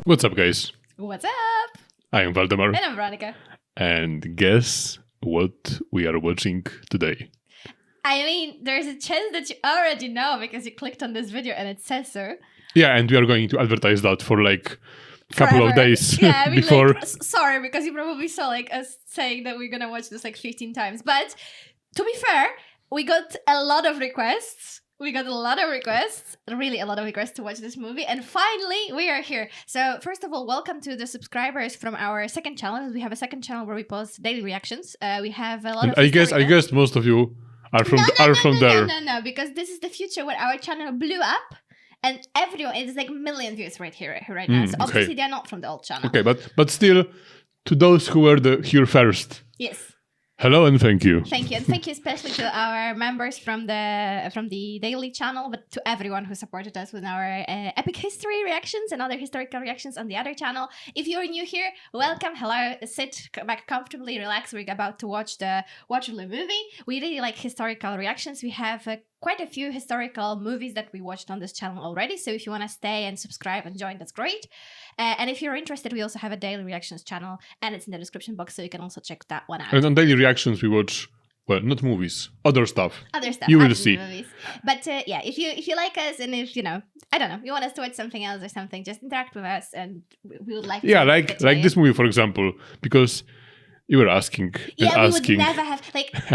What's up, guys? What's up? I am Valdemar. And I'm Veronica. And guess what we are watching today? I mean, there's a chance that you already know because you clicked on this video and it says so. Yeah, and we are going to advertise that for like a couple of days Yeah, I mean, before. Like, sorry, because you probably saw like us saying that we're gonna watch this like 15 times. But to be fair, we got a lot of requests. Really a lot of requests to watch this movie. And finally, we are here. So first of all, welcome to the subscribers from our second channel. We have a second channel where we post daily reactions. We have a lot of I guess most of you are from there. No, because this is the future where our channel blew up. And everyone, it's like million views right now. So obviously they're not from the old channel. Okay, but still, to those who were here first. Yes. Hello and thank you. Thank you, and thank you especially to our members from the daily channel, but to everyone who supported us with our epic history reactions and other historical reactions on the other channel. If you're new here, welcome. Hello, sit back comfortably, relax. We're about to watch the Waterloo movie. We really like historical reactions. We have quite a few historical movies that we watched on this channel already. So if you want to stay and subscribe and join, that's great. And if you're interested, we also have a daily reactions channel, and it's in the description box, so you can also check that one out. And on daily reactions, we watch, well, not movies, other stuff. You will see. Movies. But yeah, if you like us, and if you want us to watch something else or something, just interact with us, and we would like. Yeah, like this movie, for example, because. You were asking. Yeah, we would never have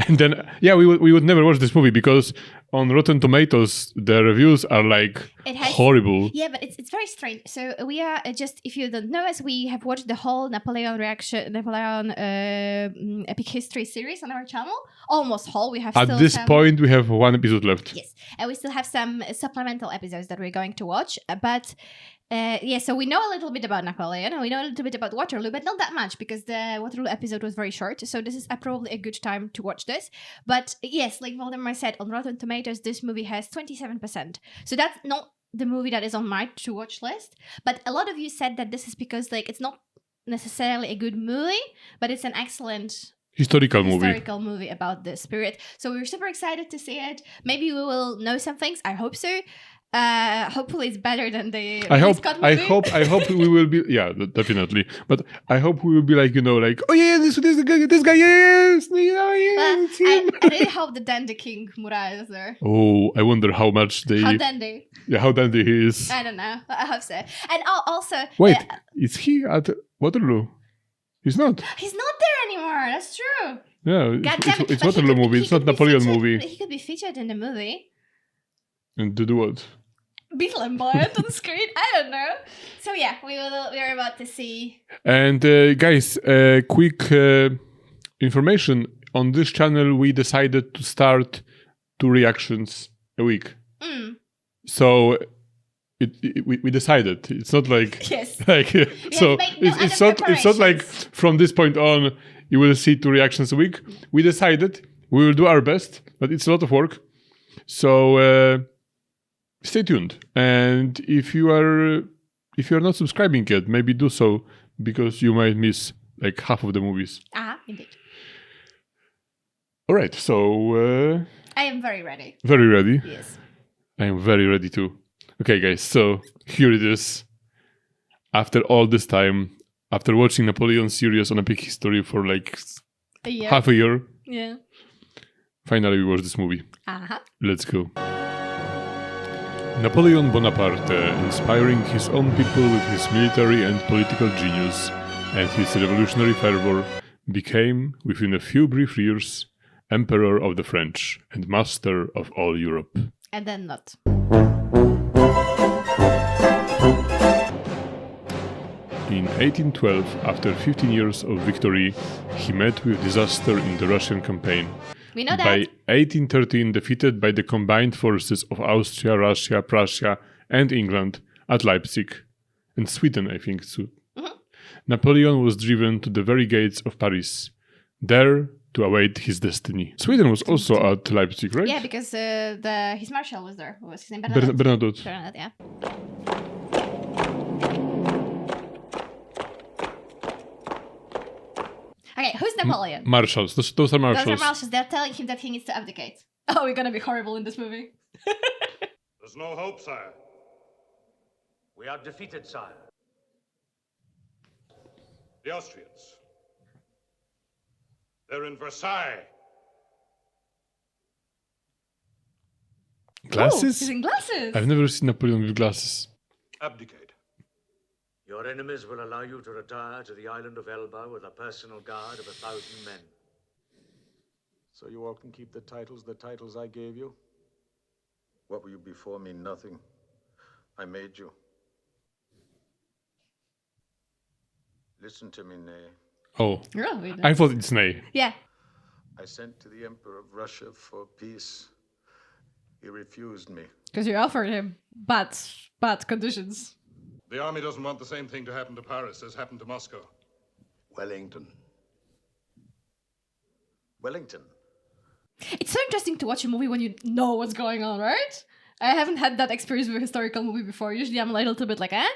And then we would never watch this movie because on Rotten Tomatoes the reviews are like horrible. Yeah, but it's very strange. So we are just, if you don't know us, we have watched the whole Napoleon epic history series on our channel. Almost whole. We have at this point we have one episode left. Yes, and we still have some supplemental episodes that we're going to watch, but. So we know a little bit about Napoleon, and we know a little bit about Waterloo, but not that much because the Waterloo episode was very short. So this is probably a good time to watch this. But yes, like Valdemar said, on Rotten Tomatoes, this movie has 27%. So that's not the movie that is on my to watch list. But a lot of you said that this is because like it's not necessarily a good movie, but it's an excellent historical movie about this period. So we're super excited to see it. Maybe we will know some things. I hope so. Hopefully it's better than the Scott movie. I hope we will be, yeah, definitely. But I hope we will be like, oh yeah, this guy, yes, I really hope the Dandy King Murat is there. Oh, I wonder how much they. How dandy. Yeah, how dandy he is. I don't know. I hope so. And also. Wait, is he at Waterloo? He's not. He's not there anymore. That's true. Yeah, it's Waterloo movie. It's not Napoleon movie. He could be featured in the movie. And to do what? Beetle and Boy on the screen. I don't know. So yeah, we are about to see. And guys, quick information on this channel. We decided to start 2 reactions a week. So we decided. It's not like yes. It's not like from this point on you will see 2 reactions a week. We decided we will do our best, but it's a lot of work. So. Stay tuned, and if you are not subscribing yet, maybe do so because you might miss like half of the movies. Indeed. All right, so I am very ready. Very ready. Yes. I am very ready too. Okay, guys, so here it is. After all this time, after watching Napoleon series on Epic History for like half a year, yeah. Finally, we watched this movie. Let's go. Napoleon Bonaparte, inspiring his own people with his military and political genius and his revolutionary fervor, became, within a few brief years, Emperor of the French and master of all Europe. And then not. In 1812, after 15 years of victory, he met with disaster in the Russian campaign. We know that. By 1813, defeated by the combined forces of Austria, Russia, Prussia, and England at Leipzig, and Sweden, I think, too. Napoleon was driven to the very gates of Paris, there to await his destiny. Sweden was also at Leipzig, right? Yeah, because his marshal was there. What was his name? Bernadotte. Bernadotte, yeah. Okay, who's Napoleon? Marshals. Those are marshals. Those are marshals. They're telling him that he needs to abdicate. Oh, we're gonna be horrible in this movie. There's no hope, sire. We are defeated, sire. The Austrians. They're in Versailles. Glasses? He's in glasses. I've never seen Napoleon with glasses. Abdicate. Your enemies will allow you to retire to the island of Elba with a personal guard of 1,000 men. So you all can keep the titles I gave you? What were you before me? Nothing. I made you. Listen to me, Nay. Oh, Really? I thought it's Nay. Yeah. I sent to the Emperor of Russia for peace. He refused me. Because you offered him bad conditions. The army doesn't want the same thing to happen to Paris as happened to Moscow. Wellington. Wellington. It's so interesting to watch a movie when you know what's going on, right? I haven't had that experience with a historical movie before. Usually I'm a little bit like, eh?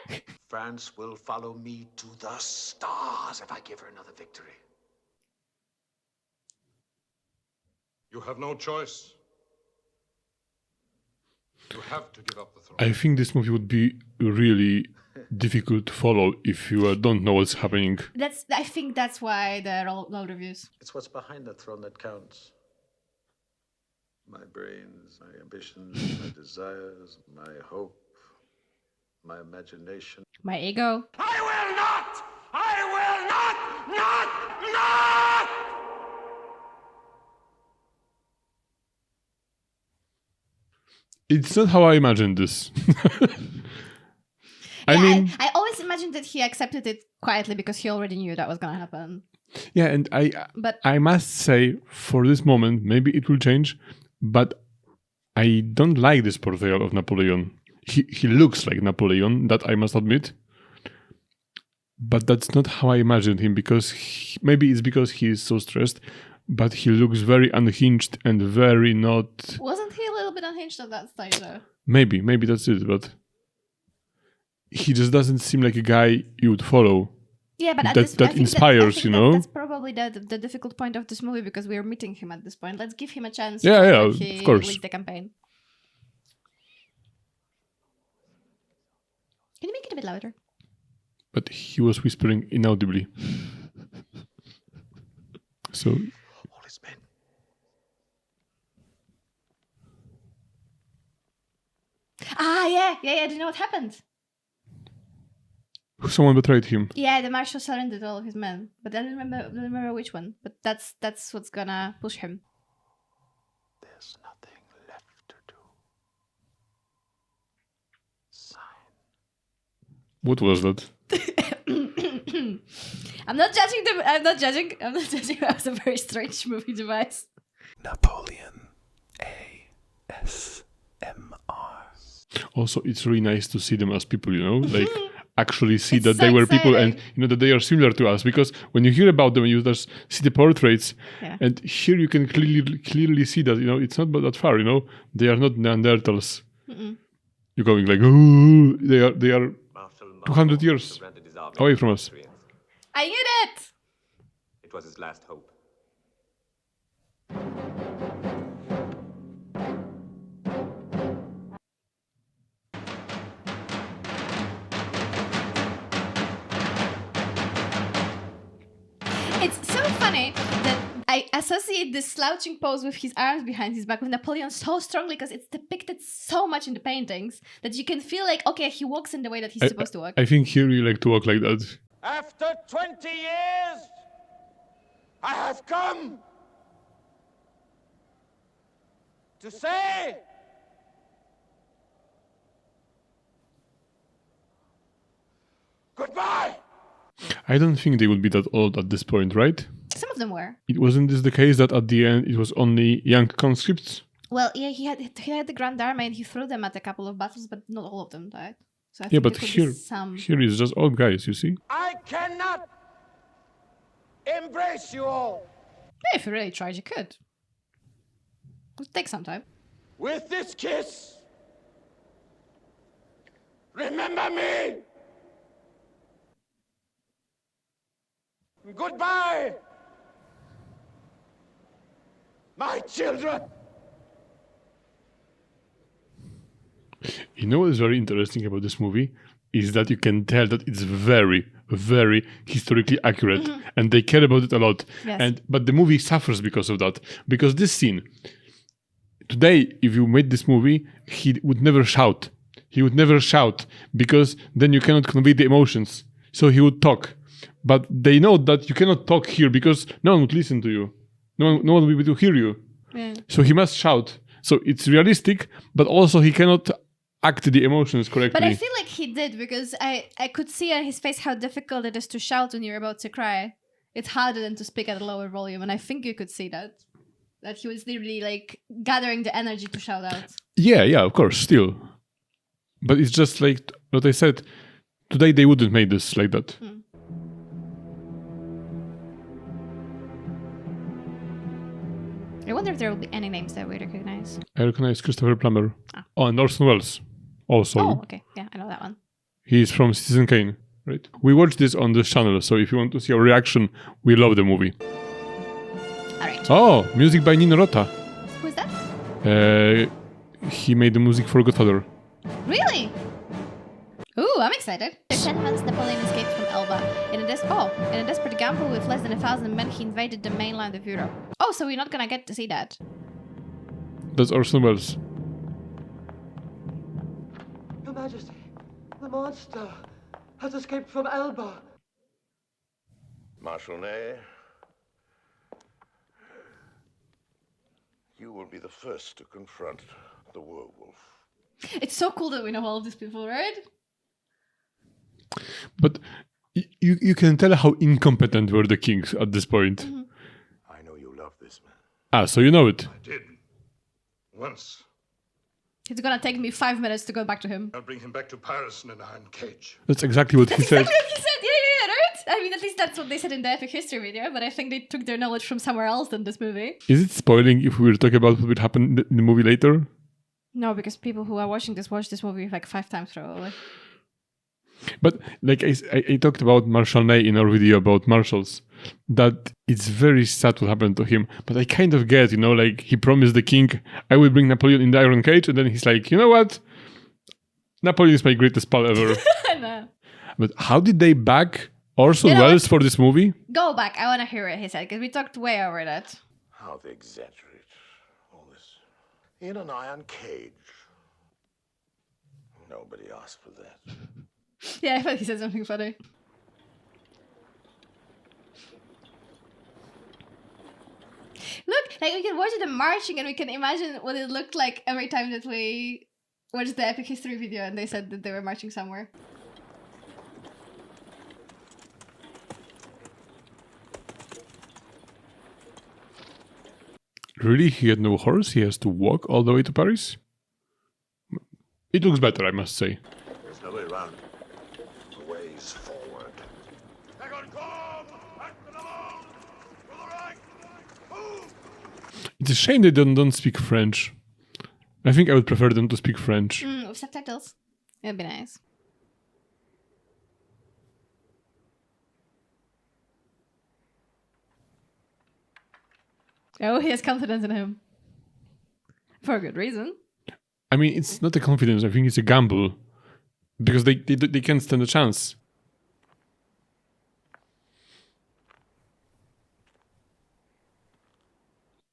France will follow me to the stars if I give her another victory. You have no choice. You have to give up the throne. I think this movie would be really difficult to follow if you don't know what's happening. I think that's why there are low reviews. It's what's behind the throne that counts. My brains, my ambitions, my desires, my hope, my imagination. My ego. I will not! Not! It's not how I imagined this. I always imagined that he accepted it quietly because he already knew that was going to happen. Yeah, and But I must say, for this moment, maybe it will change, but I don't like this portrayal of Napoleon. He looks like Napoleon, that I must admit. But that's not how I imagined him, because maybe it's because he is so stressed, but he looks very unhinged and very not... wasn't he a little bit unhinged at that stage, though? Maybe that's it, but he just doesn't seem like a guy you would follow. Yeah, but that inspires, you know? That's probably the difficult point of this movie because we are meeting him at this point. Let's give him a chance. Yeah, when he of course. leads the campaign. Can you make it a bit louder? But he was whispering inaudibly. So... All his men. Yeah. Do you know what happened? Someone betrayed him. Yeah, the Marshal surrendered all of his men, but I don't remember which one. But that's what's gonna push him. There's nothing left to do. Sign. What was that? I'm not judging. That was a very strange movie device. Napoleon. ASMR. Also, it's really nice to see them as people, you know? Like, actually see It's that so they were people and, exciting. you know, that they are similar to us. Because when you hear about them, you just see the portraits. Yeah. And here you can clearly see that, you know, it's not that far, you know? They are not Neanderthals. You're going like, oh, they are 200 years away from us. I knew that. It was his last hope. It's so funny that I associate this slouching pose with his arms behind his back with Napoleon so strongly because it's depicted so much in the paintings that you can feel like, okay, he walks in the way that he's supposed to walk. I think here you like to walk like that. After 20 years, I have come to say goodbye. I don't think they would be that old at this point, right? Some of them were. It wasn't this the case that at the end it was only young conscripts? Well, yeah, he had the Grand Army and he threw them at a couple of battles, but not all of them died. So I Yeah, think but there could be here some. is just old guys, you see? I cannot embrace you all. Yeah, if you really tried, you could. It would take some time. With this kiss, remember me. Goodbye, my children. You know what is very interesting about this movie? Is that you can tell that it's very, very historically accurate, and they care about it a lot. Yes. But the movie suffers because of that. Because this scene, today, if you made this movie, he would never shout. He would never shout because then you cannot convey the emotions. So he would talk. But they know that you cannot talk here because no one would listen to you. No one will be able to hear you. Yeah. So he must shout. So it's realistic, but also he cannot act the emotions correctly. But I feel like he did because I could see on his face how difficult it is to shout when you're about to cry. It's harder than to speak at a lower volume, and I think you could see that. That he was literally like gathering the energy to shout out. Yeah, of course, still. But it's just like what I said. Today they wouldn't make this like that. I wonder if there will be any names that we recognize. I recognize Christopher Plummer. Oh, and Orson Welles. Also. Oh, okay. Yeah, I know that one. He's from Citizen Kane, right? We watched this on this channel, so if you want to see our reaction, we love the movie. All right. Oh, music by Nino Rota. Who's that? He made the music for Godfather. Really? Ooh, I'm excited. After 10 months, Napoleon escaped from Elba. In a desperate gamble with less than 1,000 men, he invaded the mainland of Europe. Oh, so we're not gonna get to see that. That's Orson Welles. Your Majesty, the monster has escaped from Elba. Marshal Ney, you will be the first to confront the werewolf. It's so cool that we know all of these people, right? But you can tell how incompetent were the kings at this point. I know you love this man. Ah, so you know it. I did. Once. It's gonna take me 5 minutes to go back to him. I'll bring him back to Paris in an iron cage. That's exactly what he said. Exactly what he said. Yeah, right? I mean, at least that's what they said in the epic history video, but I think they took their knowledge from somewhere else than this movie. Is it spoiling if we were talking about what would happen in the movie later? No, because people who are watching this watch this movie like 5 times probably. But like I talked about Marshal Ney in our video about Marshals, that it's very sad what happened to him. But I kind of get, like he promised the king, I will bring Napoleon in the iron cage, and then he's like, you know what? Napoleon is my greatest pal ever. No. But how did they back Orson Welles for this movie? Go back. I want to hear what he said because we talked way over that. How they exaggerate all this. In an iron cage. Nobody asked for that. Yeah, I thought he said something funny. Look, like we can watch them marching and we can imagine what it looked like every time that we watched the epic history video and they said that they were marching somewhere. Really? He had no horse? He has to walk all the way to Paris? It looks better, I must say. There's no way around it. The way's forward. It's a shame they don't speak French. I think I would prefer them to speak French. With subtitles. It'd be nice. Oh, he has confidence in him. For a good reason. I mean, it's not a confidence. I think it's a gamble. Because they can't stand a chance.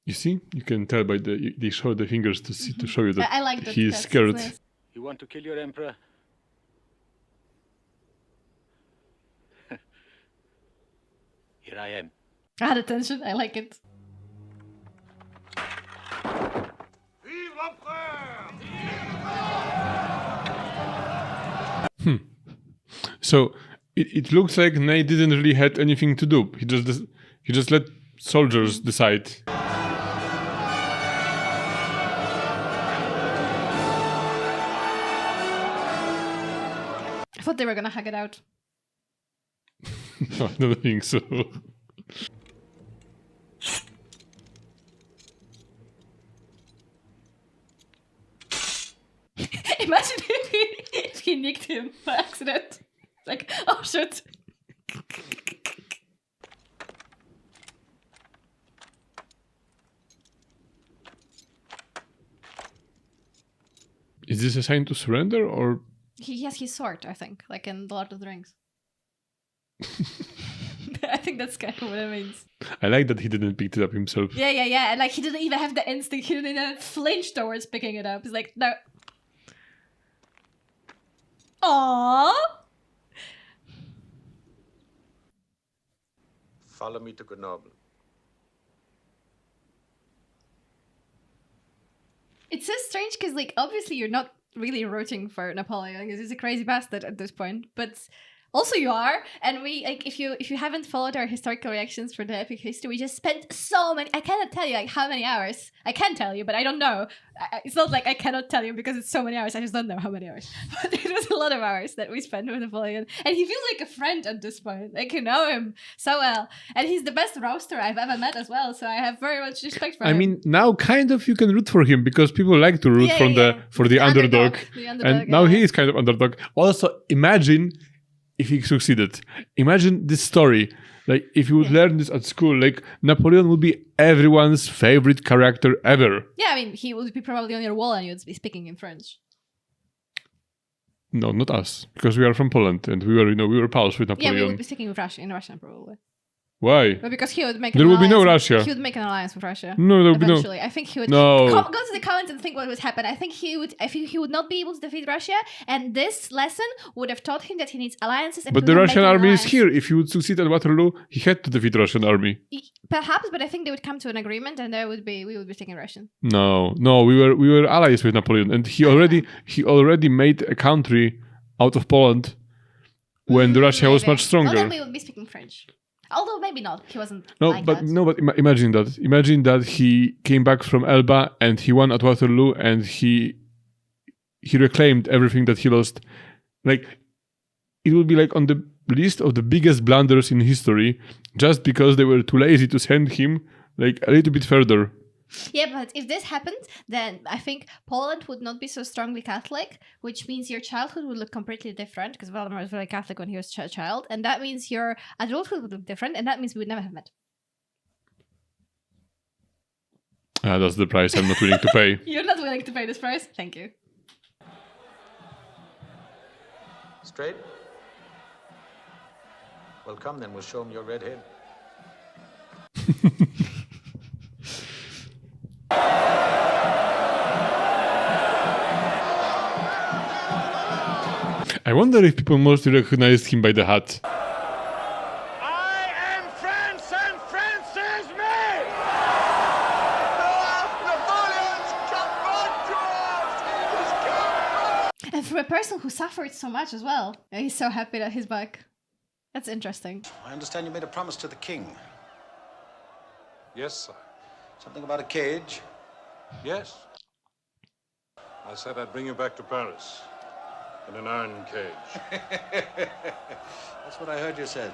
You see? You can tell by they show the fingers to show you that I like that. he is that's scared. nice. You want to kill your emperor? Here I am. Ah, the tension. I like it. Vive l'empereur! So it looks like Ney didn't really had anything to do. He just let soldiers decide. I thought they were gonna hug it out. No, I don't think so. Imagine if he nicked him by accident. Like, oh shit. Is this a sign to surrender or? He has his sword, I think, like in The Lord of the Rings. I think that's kind of what it means. I like that he didn't pick it up himself. Yeah. And like he didn't even have the instinct. He didn't even flinch towards picking it up. He's like, no. Aww. Follow me to Grenoble. It's so strange because, like, obviously you're not really rooting for Napoleon because he's a crazy bastard at this point, but also you are. And we, like, if you haven't followed our historical reactions for the epic history, we just spent so many. I cannot tell you like how many hours. I can tell you, but I don't know. It's not like I cannot tell you because it's so many hours. I just don't know how many hours. But it was a lot of hours that we spent with Napoleon, and he feels like a friend at this point. Like, you know him so well, and he's the best roaster I've ever met as well. So I have very much respect for him. I mean, now kind of you can root for him because people like to root for the underdog. And now he is kind of underdog. Also, imagine if he succeeded. Imagine this story. Like, if you would learn this at school, like, Napoleon would be everyone's favorite character ever. Yeah, I mean, he would be probably on your wall and you'd be speaking in French. No, not us, because we are from Poland and we were pals with Napoleon. Yeah, we would be speaking with Russia, in Russian probably. Why? But because he would make There will be no Russia. He would make an alliance with Russia. No, there will be no. Eventually, I think he would No. go to the comments and think what would happen. I think he would not be able to defeat Russia, and this lesson would have taught him that he needs alliances. And But to the not Russian make an army is alliance. here. If he would succeed at Waterloo, he had to defeat Russian army. Perhaps, but I think they would come to an agreement, and we would be taking Russian. No, we were allies with Napoleon, and he already made a country out of Poland when the Russia was Maybe. much stronger. Well, then we would be speaking French. Although maybe not. He wasn't No, like but that. imagine that. Imagine that he came back from Elba and he won at Waterloo and he reclaimed everything that he lost. Like, it would be like on the list of the biggest blunders in history, just because they were too lazy to send him like a little bit further. Yeah, but if this happened, then I think Poland would not be so strongly Catholic, which means your childhood would look completely different, because Valdemar was very Catholic when he was a child, and that means your adulthood would look different, and that means we would never have met. That's the price I'm not willing to pay. You're not willing to pay this price? Thank you. Straight? Well, come then, we'll show him your red head. I wonder if people mostly recognized him by the hat. I am France, and France is me! Napoleon's come back to us! He's come back! And for a person who suffered so much as well, he's so happy that he's back. That's interesting. I understand you made a promise to the king. Yes, sir. Something about a cage. Yes. I said I'd bring you back to Paris in an iron cage. That's what I heard you said.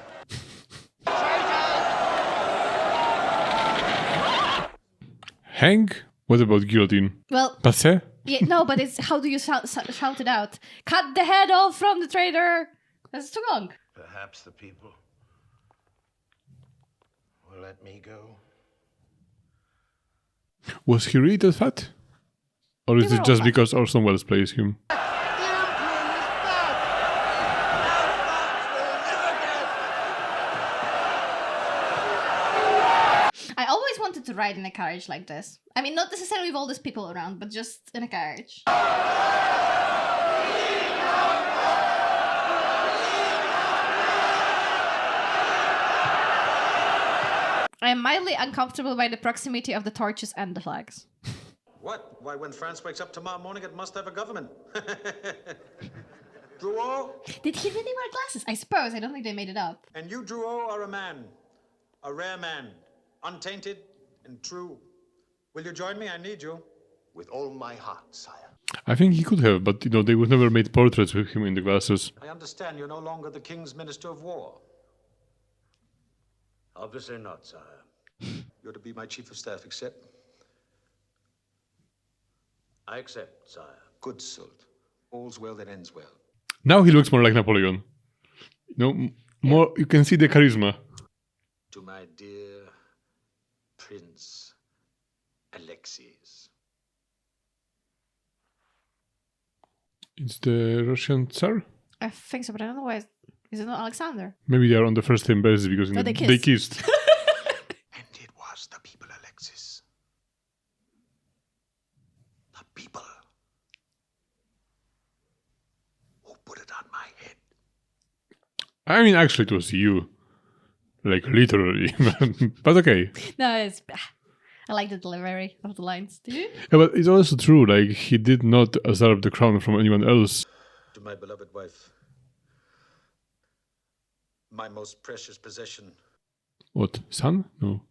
Hang? What about guillotine? Well, Passé? yeah, no, but it's how do you shout it out? Cut the head off from the traitor! That's too long. Perhaps the people will let me go. Was he really that fat? Or is They were it all just fat. because Orson Welles plays him? I always wanted to ride in a carriage like this. I mean, not necessarily with all these people around, but just in a carriage. I am mildly uncomfortable by the proximity of the torches and the flags. What? Why, when France wakes up tomorrow morning, it must have a government. Drouot? Did he really wear glasses? I suppose. I don't think they made it up. And you, Drouot, are a man. A rare man. Untainted and true. Will you join me? I need you. With all my heart, sire. I think he could have, but they would never made portraits with him in the glasses. I understand you're no longer the king's minister of war. Obviously not, sire. You're to be my chief of staff, accept? I accept, sire. Good, Soult. All's well that ends well. Now he looks more like Napoleon. More you can see the charisma. To my dear Prince Alexis. It's the Russian Tsar? I think so, but I don't know why. Is it not Alexander? Maybe they are on the first same basis because you know, they they kissed. kissed. And it was the people, Alexis. The people who put it on my head. I mean, actually, it was you. Like, literally. But okay. No, it's... I like the delivery of the lines. Do you? Yeah, but it's also true. Like, he did not usurp the crown from anyone else. To my beloved wife, my most precious possession, What? Son? No.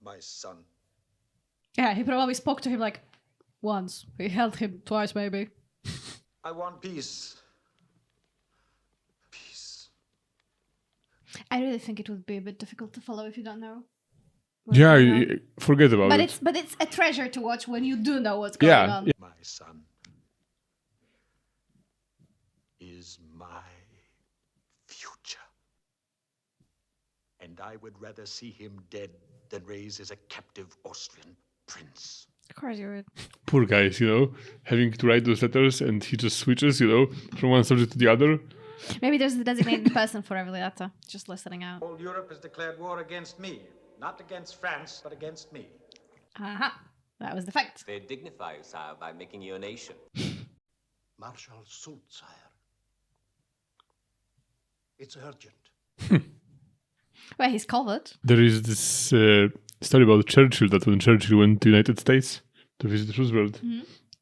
my son. Yeah, he probably spoke to him like once. He held him twice, maybe. I want peace. Peace. I really think it would be a bit difficult to follow if you don't know. Yeah, forget about But it. it's a treasure to watch when you do know what's going on. Yeah. My son is my future. And I would rather see him dead than raise as a captive Austrian prince. Of course you would. Poor guys, you know, having to write those letters and he just switches, you know, from one subject to the other. Maybe there's a designated person for every letter, just listening out. All Europe has declared war against me. Not against France, but against me. Aha, that was the fact. They dignify you, sire, by making you a nation. Marshal Soult, sire. It's urgent. Well, he's covered. There is this story about Churchill that when Churchill went to the United States to visit Roosevelt,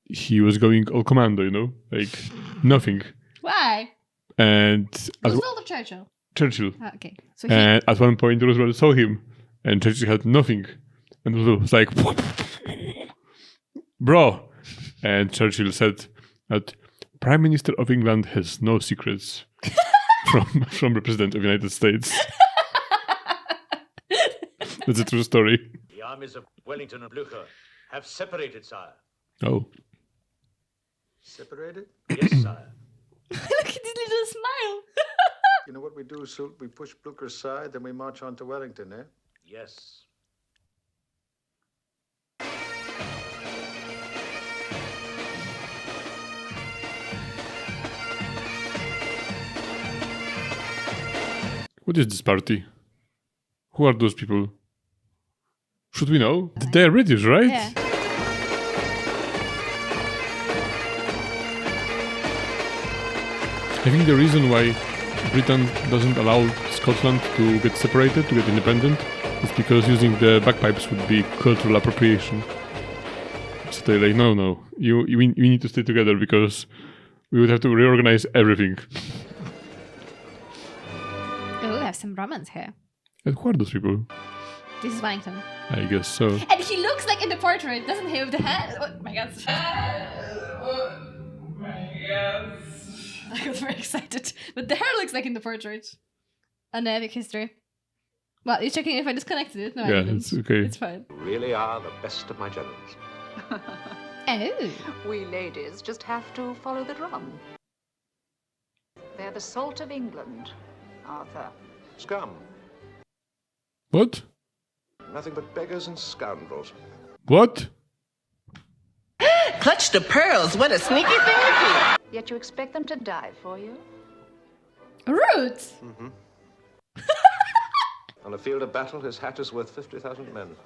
he was going all commando, you know, like nothing. Why? And Roosevelt or Churchill? Churchill. Ah, okay. So he... And at one point, Roosevelt saw him, and Churchill had nothing. And Roosevelt was like, bro. And Churchill said that Prime Minister of England has no secrets from the President of the United States. That's a true story. The armies of Wellington and Blucher have separated, sire. Oh. Separated? Yes, sire. Look at his little smile. You know what we do, Soult? We push Blucher aside, then we march on to Wellington, eh? Yes. What is this party? Who are those people? Should we know? They're British, right? Yeah. I think the reason why Britain doesn't allow Scotland to get separated, to get independent, is because using the bagpipes would be cultural appropriation. So they're like, no, we need to stay together because we would have to reorganize everything. Oh, we have some romance here. And who are those people? This is Wellington. I guess so. And he looks like in the portrait, doesn't he, with the head? Oh my god. I got very excited. But the hair looks like in the portrait. On the epic history. Well, you're checking if I disconnected it? No, I Yeah, didn't. it's okay. It's fine. You really are the best of my generals. Oh. We ladies just have to follow the drum. They're the salt of England, Arthur. Scum. What? Nothing but beggars and scoundrels. What? Clutch the pearls, what a sneaky thingy! Yet you expect them to die for you? Rude! Mm-hmm. On a field of battle, his hat is worth 50,000 men.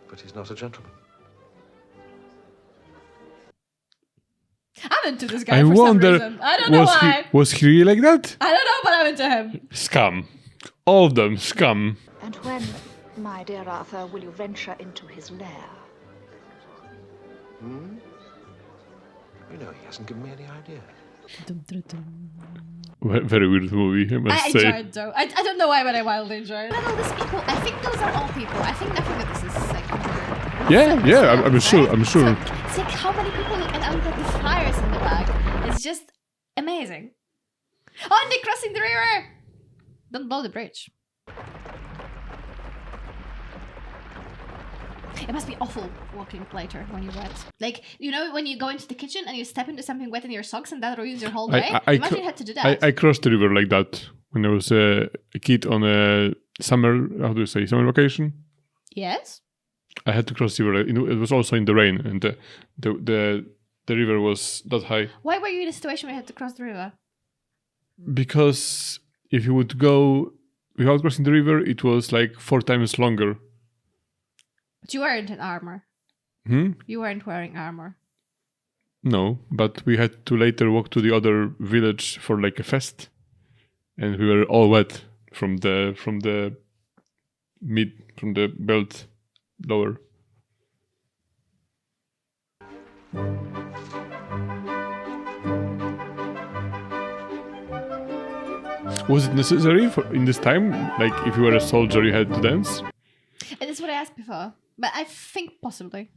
But he's not a gentleman. I'm into this guy I for wonder, some reason. I don't know why. Was he really like that? I don't know, but I'm into him. Scum. All of them, scum. And when, my dear Arthur, will you venture into his lair? Hmm? You know, he hasn't given me any idea. Very weird movie, I must I say. enjoyed though. I don't know why, but I wildly enjoyed. But all these people, I think those are all people. I think nothing of this is like. Yeah, I'm sure. So, it's like how many people and like the fires in the back. It's just amazing. Oh, and they're crossing the river. Don't blow the bridge. It must be awful walking later when you're wet. Like, you know, when you go into the kitchen and you step into something wet in your socks and that ruins your whole day? Imagine you had to do that. I crossed the river like that when I was a kid on a summer vacation. Yes? I had to cross the river. It was also in the rain, and the the river was that high. Why were you in a situation where you had to cross the river? Because if you would go without crossing the river, it was like 4 times longer. But you weren't in armor. You weren't wearing armor. No, but we had to later walk to the other village for like a fest, and we were all wet from the belt lower. Was it necessary in this time? Like, if you were a soldier, you had to dance? And that's what I asked before. But I think possibly.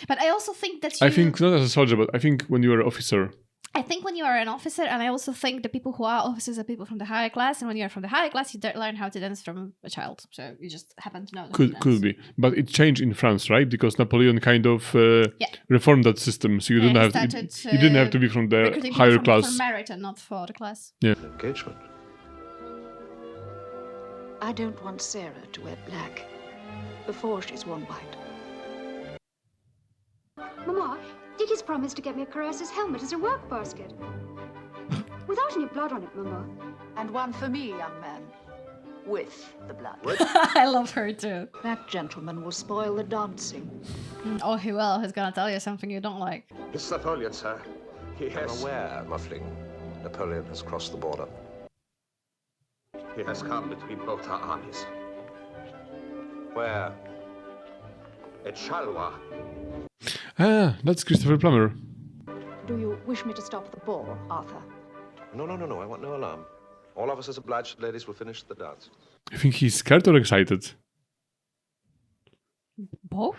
But I also think that I think not as a soldier, but I think when you were an officer. I think when you are an officer, and I also think the people who are officers are people from the higher class, and when you are from the higher class, you learn how to dance from a child. So you just happen to know. Could be, but it changed in France, right? Because Napoleon kind of reformed that system, so you didn't have to be from the higher class. For merit and not for the class. Yeah. Engagement. I don't want Sarah to wear black before she's worn white. Mama, Dickie's promised to get me a Caress's helmet as a work basket. Without any blood on it, Mama. And one for me, young man. With the blood. I love her too. That gentleman will spoil the dancing. Oh, he will. He's gonna tell you something you don't like. It's Napoleon, sir. He has... I'm aware, Muffling. Napoleon has crossed the border. He has come between both our armies. Where? At Charleroi. Ah, that's Christopher Plummer. Do you wish me to stop the ball, Arthur? No. I want no alarm. All officers obliged ladies will finish the dance. I think he's scared or excited. Both?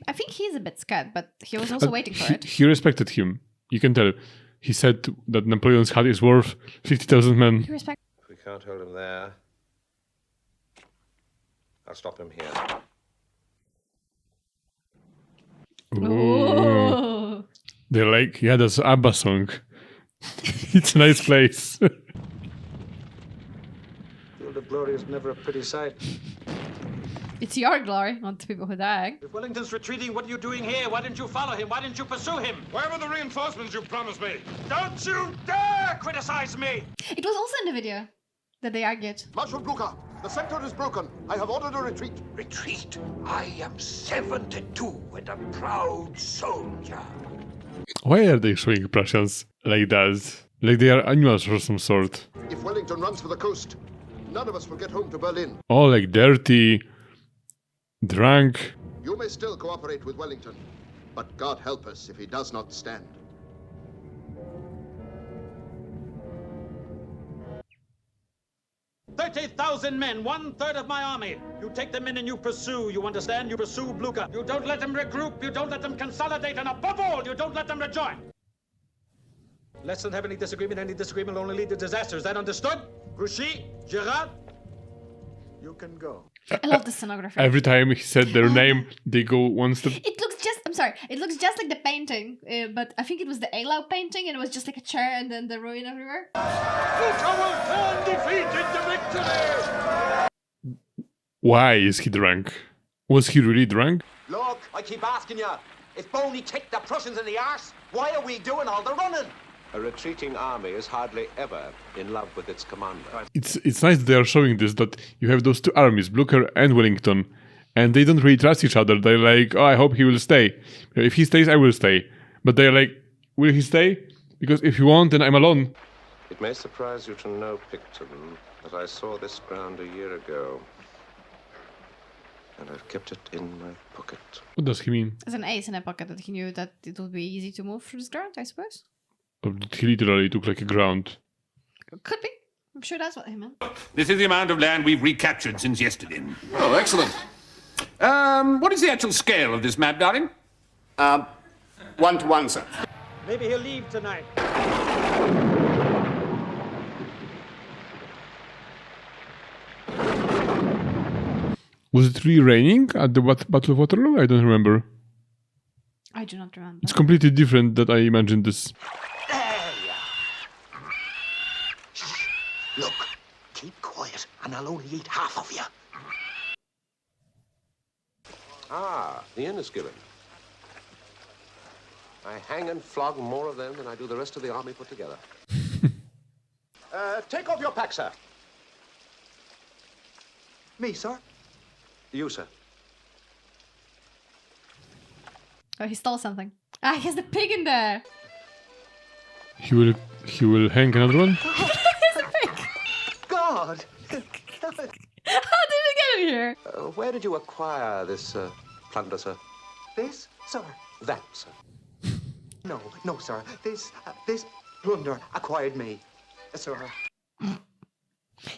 I think he's a bit scared, but he was also waiting for it. He respected him. You can tell. He said that Napoleon's hat is worth 50,000 men. If we can't hold him there, I'll stop him here. Ooh. They're like, yeah, that's ABBA song. It's a nice place. Field of glory is never a pretty sight. It's your glory, not the people who died. If Wellington's retreating, what are you doing here? Why didn't you follow him? Why didn't you pursue him? Where were the reinforcements you promised me? Don't you dare criticize me! It was also in the video that they argued. Marshal Blucher, the sector is broken. I have ordered a retreat. Retreat? I am 72 and a proud soldier. Why are they showing Prussians like that? Like they are animals of some sort. If Wellington runs for the coast, none of us will get home to Berlin. All like dirty, drunk. You may still cooperate with Wellington, but God help us if he does not stand. "30,000 men, 1/3 of my army. You take them in and you pursue. You understand? You pursue Blucher. You don't let them regroup. You don't let them consolidate. And above all, you don't let them rejoin. Let's not have any disagreement. Any disagreement will only lead to disaster. Is that understood? Grouchy, Gerard, you can go. I love the scenography. Every time he said their name, they go one step. It looks just like the painting, but I think it was the Eylau painting, and it was just like a chair and then the ruin everywhere. Blucher will turn defeat into victory! Why is he drunk? Was he really drunk? Look, I keep asking you. If Boney kicked the Prussians in the arse, why are we doing all the running? A retreating army is hardly ever in love with its commander. It's nice that they are showing this, that you have those two armies, Blucher and Wellington, and they don't really trust each other. They're like, oh, I hope he will stay. If he stays, I will stay. But they're like, will he stay? Because if he won't, then I'm alone. It may surprise you to know, Picton, that I saw this ground a year ago. And I've kept it in my pocket. What does he mean? As an ace in a pocket, that he knew that it would be easy to move through this ground, I suppose. Or did he literally took like a ground? Could be. I'm sure that's what he meant. This is the amount of land we've recaptured since yesterday. Oh, excellent. What is the actual scale of this map, darling? 1-to-1, sir. Maybe he'll leave tonight. Was it really raining at the Battle of Waterloo? I don't remember. I do not remember. It's completely different than I imagined this. Look, keep quiet and I'll only eat half of you. Ah, the inn is given. I hang and flog more of them than I do the rest of the army put together. Take off your pack, sir. Me, sir? You, sir. Oh, he stole something. Ah, he has the pig in there. He will hang another one? There's a pig. God! How did we get him here? Where did you acquire this plunder, sir? This, sir? That, sir. No, sir. This plunder acquired me, sir.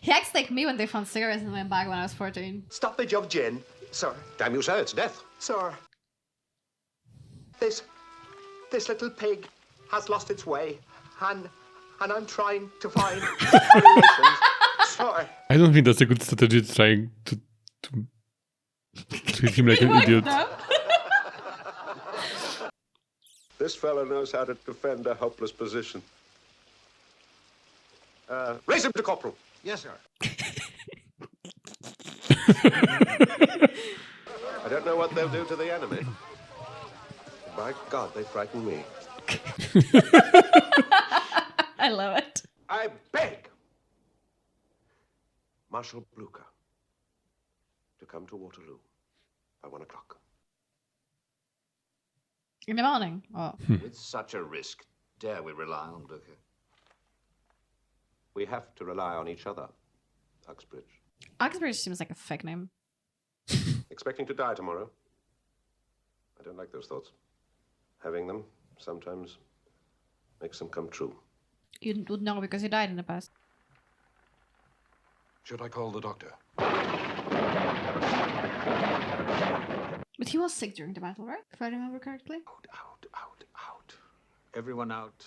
He acts like me when they found cigarettes in my bag when I was 14. Stoppage of gin, sir. Damn you, sir, it's death. Sir. This little pig has lost its way, and I'm trying to find relations. Sir. I don't think that's a good strategy, trying to treat him like an idiot. This fellow knows how to defend a helpless position. Raise him to corporal. Yes, sir. I don't know what they'll do to the enemy. By God, they frighten me. I love it. I beg Marshal Blucher to come to Waterloo by 1 o'clock. In the morning? Oh. With such a risk, dare we rely on Blucher? We have to rely on each other, Uxbridge. Uxbridge seems like a fake name. Expecting to die tomorrow. I don't like those thoughts. Having them sometimes makes them come true. You would know because you died in the past. Should I call the doctor? But he was sick during the battle, right? If I remember correctly. Out. Everyone out.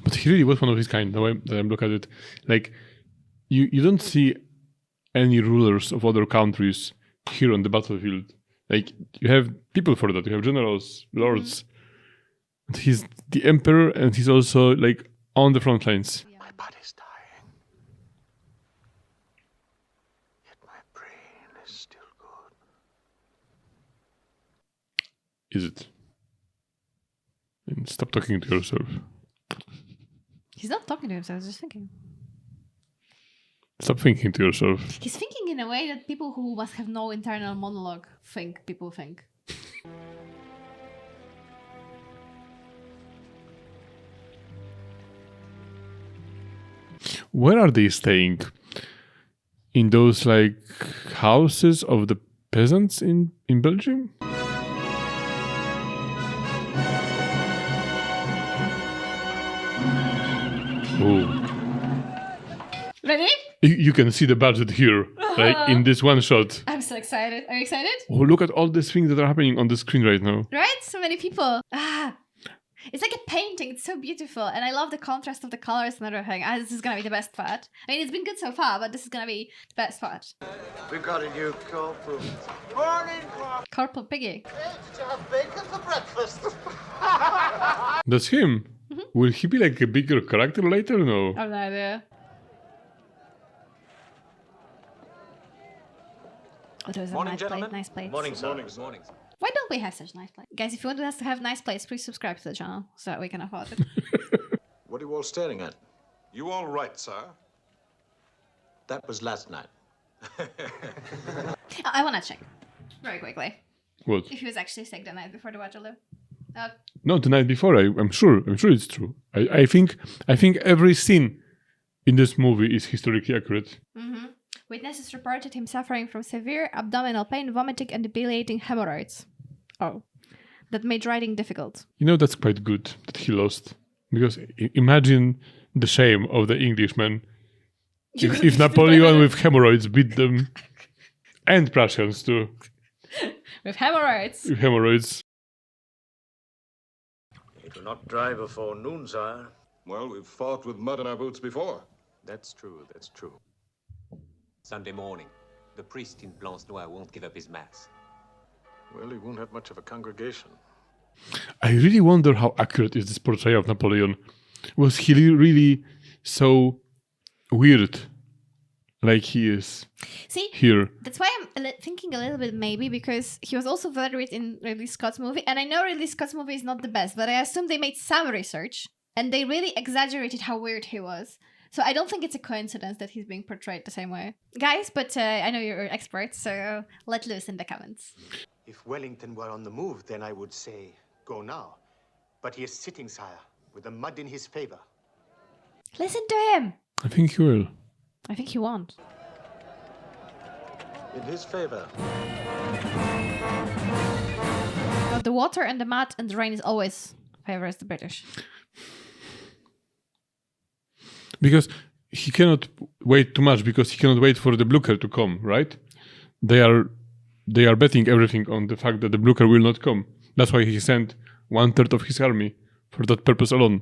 But he really was one of his kind, the way that I look at it. Like, you don't see any rulers of other countries here on the battlefield. Like, you have people for that. You have generals, lords. And he's the emperor, and he's also, like, on the front lines. My body's dying. Yet my brain is still good. Is it? And stop talking to yourself. He's not talking to himself, he's just thinking. Stop thinking to yourself. He's thinking in a way that people who must have no internal monologue people think. Where are they staying? In those, like, houses of the peasants in Belgium? Oh. Ready? You can see the budget here, like in this one shot. I'm so excited. Are you excited? Oh, look at all these things that are happening on the screen right now. Right? So many people. It's like a painting. It's so beautiful. And I love the contrast of the colors and everything. This is going to be the best part. I mean, it's been good so far, but this is going to be the best part. We've got a new corporal. Morning, Corporal. Corporal Piggy. Hey, did you have bacon for breakfast? That's him. Mm-hmm. Will he be like a bigger character later? No. I have no idea. Oh, there's a Morning, nice gentlemen. plate. Nice plate. Morning, sir. Morning. Why don't we have such nice plates? Guys, if you want us to have nice plates, please subscribe to the channel so that we can afford it. What are you all staring at? You all right, sir? That was last night. I want to check very quickly What? if he was actually sick the night before the Waterloo. No, the night before. I'm sure it's true. I think every scene in this movie is historically accurate. Mm-hmm. Witnesses reported him suffering from severe abdominal pain, vomiting, and debilitating hemorrhoids. Oh, that made riding difficult. You know, that's quite good that he lost. Because imagine the shame of the Englishmen if Napoleon with hemorrhoids beat them. And Prussians too. With hemorrhoids. With hemorrhoids. You do not dry before noon, sire. Well, we've fought with mud in our boots before. That's true. Sunday morning, the priest in Blanche-Noire won't give up his mass. Well, he won't have much of a congregation. I really wonder how accurate is this portrayal of Napoleon. Was he really so weird like he is. See, here. That's why I'm thinking a little bit maybe because he was also veteran in Ridley Scott's movie, and I know Ridley Scott's movie is not the best, but I assume they made some research and they really exaggerated how weird he was. So I don't think it's a coincidence that he's being portrayed the same way. Guys, but I know you're experts, so let loose in the comments. If Wellington were on the move, then I would say, go now. But he is sitting, sire, with the mud in his favor. Listen to him! I think he will. I think he won't. In his favor. But the water and the mud and the rain is always favors the British. Because he cannot wait too much, because he cannot wait for the Blucher to come, right? They are betting everything on the fact that the Blucher will not come. That's why he sent 1/3 of his army for that purpose alone.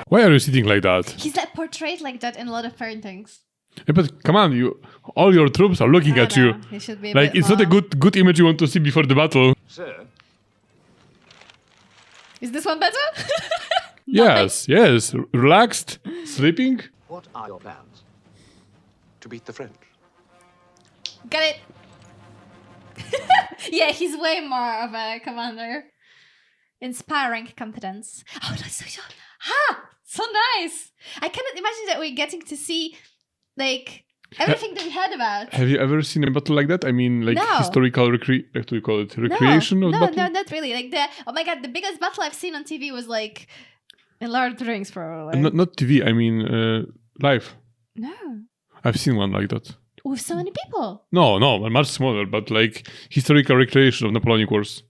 Why are you sitting like that? He's like portrayed like that in a lot of paintings. Yeah, but come on, all your troops are looking at you. He should be Like, it's not a good image you want to see before the battle. Sir? Is this one better? Yes. Relaxed, sleeping. What are your plans? To beat the French. Got it. Yeah, he's way more of a commander. Inspiring competence. Oh, that's so nice. I cannot imagine that we're getting to see like everything that we heard about. Have you ever seen a battle like that? I mean, like No. historical what do you call it? Recreation of battle? No, not really. Like oh my god, the biggest battle I've seen on TV was like in Lord of the Rings, probably. Not TV. I mean, live. No. I've seen one like that. With so many people. No, much smaller, but like historical recreation of Napoleonic Wars.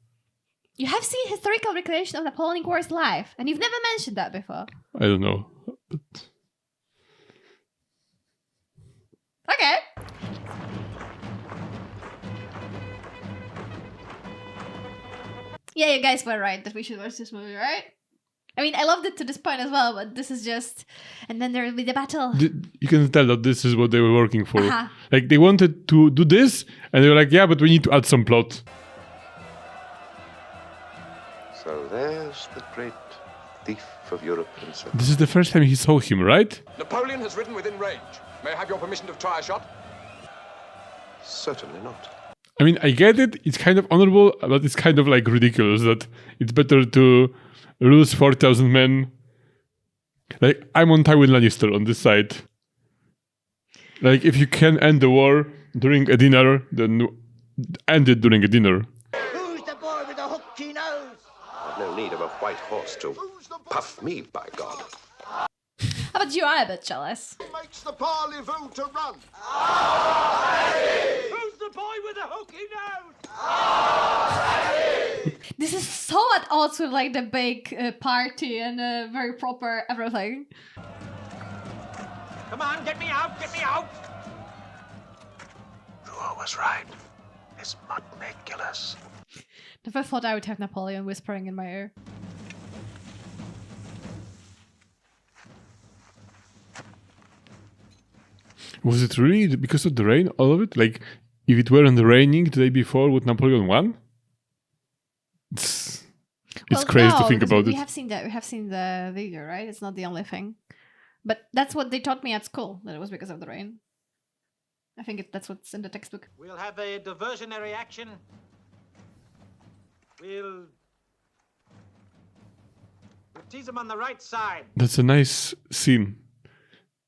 You have seen historical recreation of Napoleonic Wars live, and you've never mentioned that before. I don't know. But... Okay. Yeah, you guys were right that we should watch this movie, right? I mean, I loved it to this point as well, but this is just... And then there will be the battle. You can tell that this is what they were working for. Uh-huh. Like, they wanted to do this, and they were like, yeah, but we need to add some plot. So there's the great thief of Europe himself. This is the first time he saw him, right? Napoleon has ridden within range. May I have your permission to try a shot? Certainly not. I mean, I get it. It's kind of honorable, but it's kind of like ridiculous that it's better to lose 4,000 men. Like, I'm on Tywin Lannister on this side. Like, if you can end the war during a dinner, then end it during a dinner. Who's the boy with the hooked nose? I've no need of a white horse to puff me, by God. How about you are a bit jealous? Makes the parlez-vous to run. Who's the boy with the hooky nose? This is so at odds with like the big party and very proper everything. Come on, get me out, get me out! Ruhr was right. His mud may kill us. Never thought I would have Napoleon whispering in my ear. Was it really because of the rain, all of it? Like, if it weren't raining the day before, would Napoleon won? It's crazy to think about we it. have seen that. We have seen the video, right? It's not the only thing. But that's what they taught me at school, that it was because of the rain. I think that's what's in the textbook. We'll have a diversionary action. We'll tease him on the right side. That's a nice scene.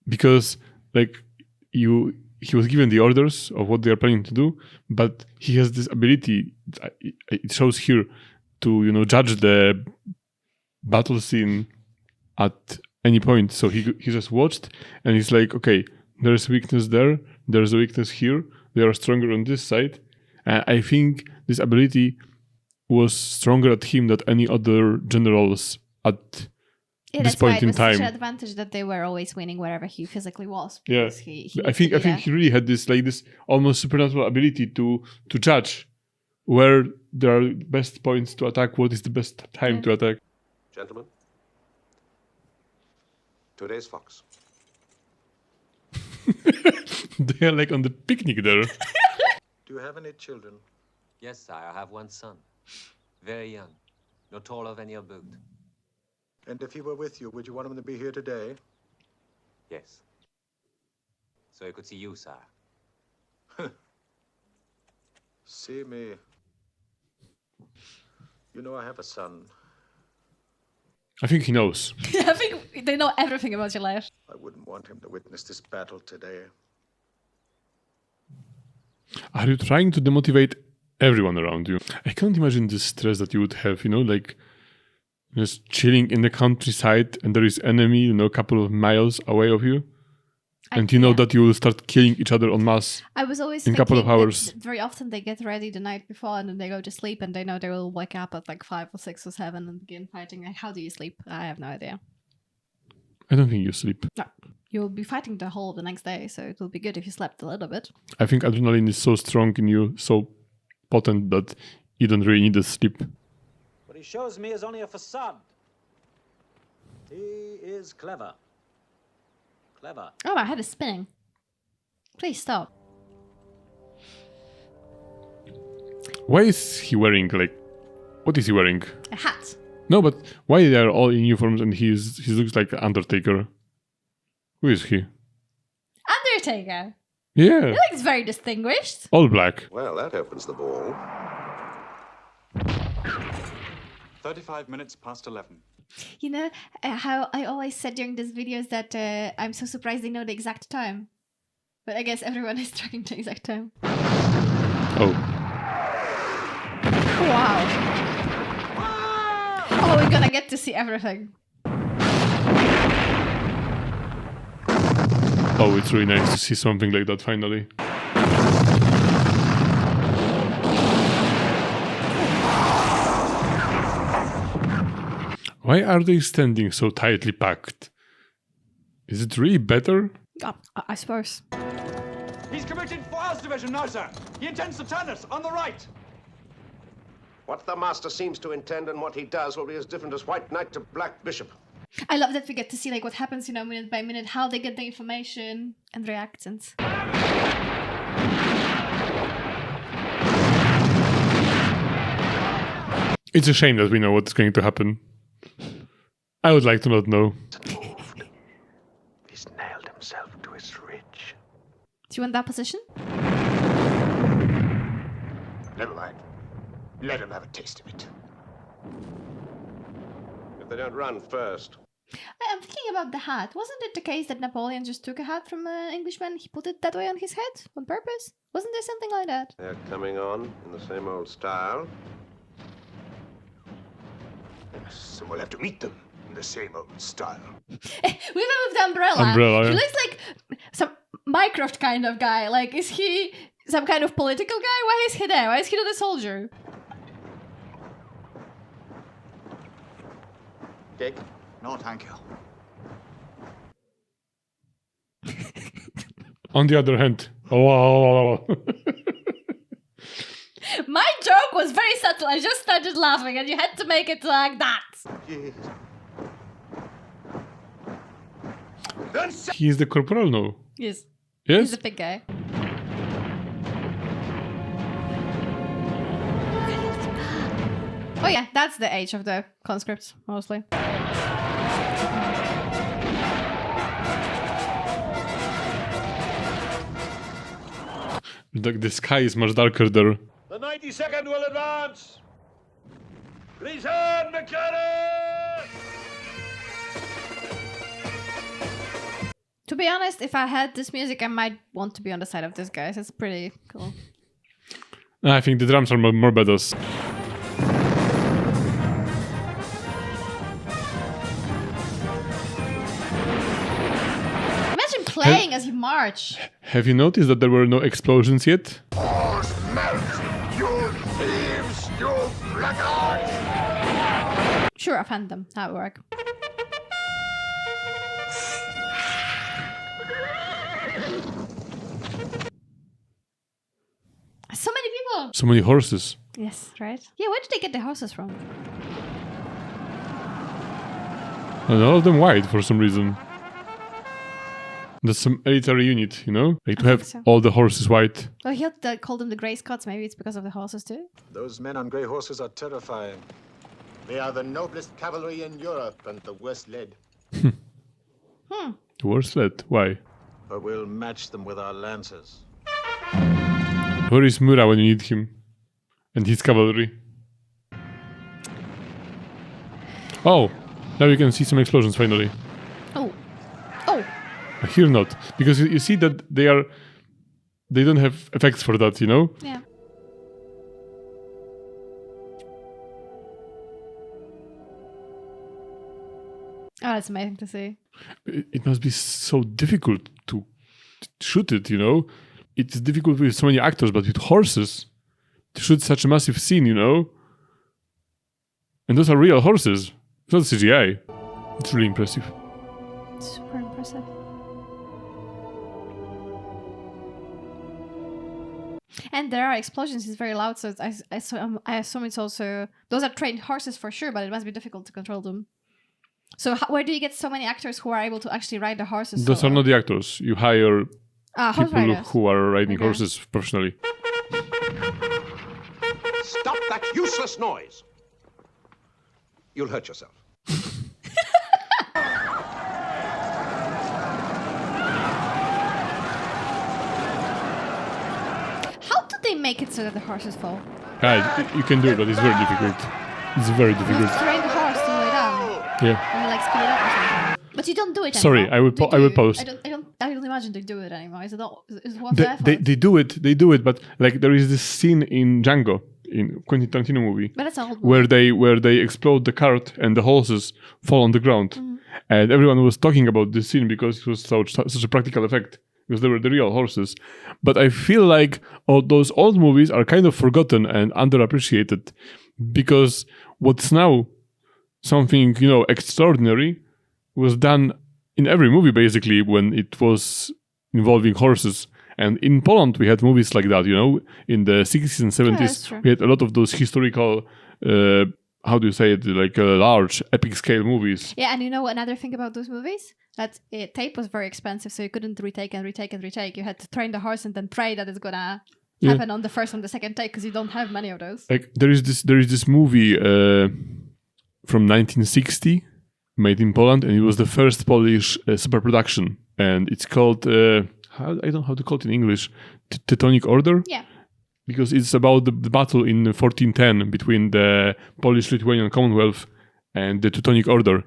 Because, like, he was given the orders of what they are planning to do, but he has this ability, it shows here, to, judge the battle scene at any point. So he just watched, and he's like, okay, there's weakness there, there's a weakness here, they are stronger on this side. And I think this ability was stronger at him than any other generals at this point in time. Such an advantage that they were always winning wherever he physically was. Yeah, He I think he really had this almost supernatural ability to judge where there are best points to attack, what is the best time to attack. Gentlemen, today's fox. They are like on the picnic there. Do you have any children? Yes, sire, I have one son. Very young. No taller than your boot. And if he were with you, would you want him to be here today? Yes. So I could see you, sir. See me. You know I have a son. I think he knows. I think they know everything about your life. I wouldn't want him to witness this battle today. Are you trying to demotivate everyone around you? I can't imagine the stress that you would have, like just chilling in the countryside and there is enemy, a couple of miles away of you. And you know that you will start killing each other en masse I was always in a couple of hours. that very often they get ready the night before and then they go to sleep and they know they will wake up at like 5 or 6 or 7 and begin fighting. Like, how do you sleep? I have no idea. I don't think you sleep. No. You'll be fighting the whole of the next day, so it will be good if you slept a little bit. I think adrenaline is so strong in you, so potent that you don't really need the sleep. What he shows me is only a facade. He is clever. Clever. Oh, my head is spinning. Please stop. Why is he wearing, what is he wearing? A hat. No, but why they are all in uniforms and he looks like an Undertaker? Who is he? Undertaker. Yeah. He looks very distinguished. All black. Well, that opens the ball. 35 minutes past 11. You know how I always said during these videos that I'm so surprised they know the exact time. But I guess everyone is tracking the exact time. Oh. Wow. Oh, we're gonna get to see everything. Oh, it's really nice to see something like that finally. Why are they standing so tightly packed? Is it really better? I suppose. He's committed Fires Division now, sir. He intends to turn us on the right. What the master seems to intend and what he does will be as different as White Knight to Black Bishop. I love that we get to see what happens, minute by minute, how they get the information and reactions. It's a shame that we know what's going to happen. I would like to not know. He's nailed himself to his ridge. Do you want that position? Never mind. Let him have a taste of it. If they don't run first. I'm thinking about the hat. Wasn't it the case that Napoleon just took a hat from an Englishman? He put it that way on his head on purpose? Wasn't there something like that? They're coming on in the same old style. So we'll have to meet them in the same old style. We moved the umbrella. Umbrella, He yeah. looks like some Mycroft kind of guy. Like, is he some kind of political guy? Why is he there? Why is he not a soldier? Dick? No, thank you. On the other hand, oh, My joke was very subtle. I just started laughing and you had to make it like that. he's the corporal now. Yes. Yes? He's a big guy. Oh yeah, that's the age of the conscripts, mostly. The sky is much darker there. The 92nd will advance. Please hand McCarran! To be honest, if I had this music, I might want to be on the side of this guy. It's pretty cool. I think the drums are more badass. Imagine playing as you march. Have you noticed that there were no explosions yet? Balls melt, you thieves, you blackguards! Sure, a phantom. That would work. So many people. So many horses. Yes, right? Yeah, where did they get the horses from? And all of them white for some reason. That's some elitary unit, Like to have so. all the horses white. Well, he had to call them the Grey Scots. Maybe it's because of the horses too. Those men on grey horses are terrifying. They are the noblest cavalry in Europe and the worst led. Worse led? Why? But we'll match them with our lancers. Where is Murat when you need him? And his cavalry? Oh! Now you can see some explosions finally. Oh. Here not. Because you see that they don't have effects for that, you know? Yeah. Oh, that's amazing to see. It must be so difficult to shoot it, you know? It's difficult with so many actors, but with horses, to shoot such a massive scene, you know? And those are real horses. It's not CGI. It's really impressive. Super impressive. And there are explosions. It's very loud, so I assume it's also... Those are trained horses for sure, but it must be difficult to control them. So where do you get so many actors who are able to actually ride the horses? Those are not the actors. You hire horse people riders. who are riding horses professionally. Stop that useless noise! You'll hurt yourself. How do they make it so that the horses fall? You can do it, but it's very difficult. It's very You difficult. have to train the horse to lay down. Yeah. And like speed it up or something. But you don't do it Sorry, anymore. I will pause. I don't imagine they do it anymore. Is it worth the effort? They do it, but like there is this scene in Django, in Quentin Tarantino movie, But that's a whole movie. where they explode the cart and the horses fall on the ground, and everyone was talking about this scene because it was such a practical effect because they were the real horses. But I feel like all those old movies are kind of forgotten and underappreciated because what's now something extraordinary was done in every movie basically when it was involving horses. And in Poland, we had movies like that, in the 60s and 70s. We had a lot of those historical, how do you say it, like large, epic scale movies. Yeah, and you know another thing about those movies? That tape was very expensive, so you couldn't retake and retake and retake. You had to train the horse and then pray that it's gonna happen on the first and the second take because you don't have many of those. Like there is this movie from 1960 made in Poland, and it was the first Polish super production, and it's called I don't know how to call it in English, Teutonic Order. Yeah. Because it's about the battle in 1410 between the Polish-Lithuanian Commonwealth and the Teutonic Order,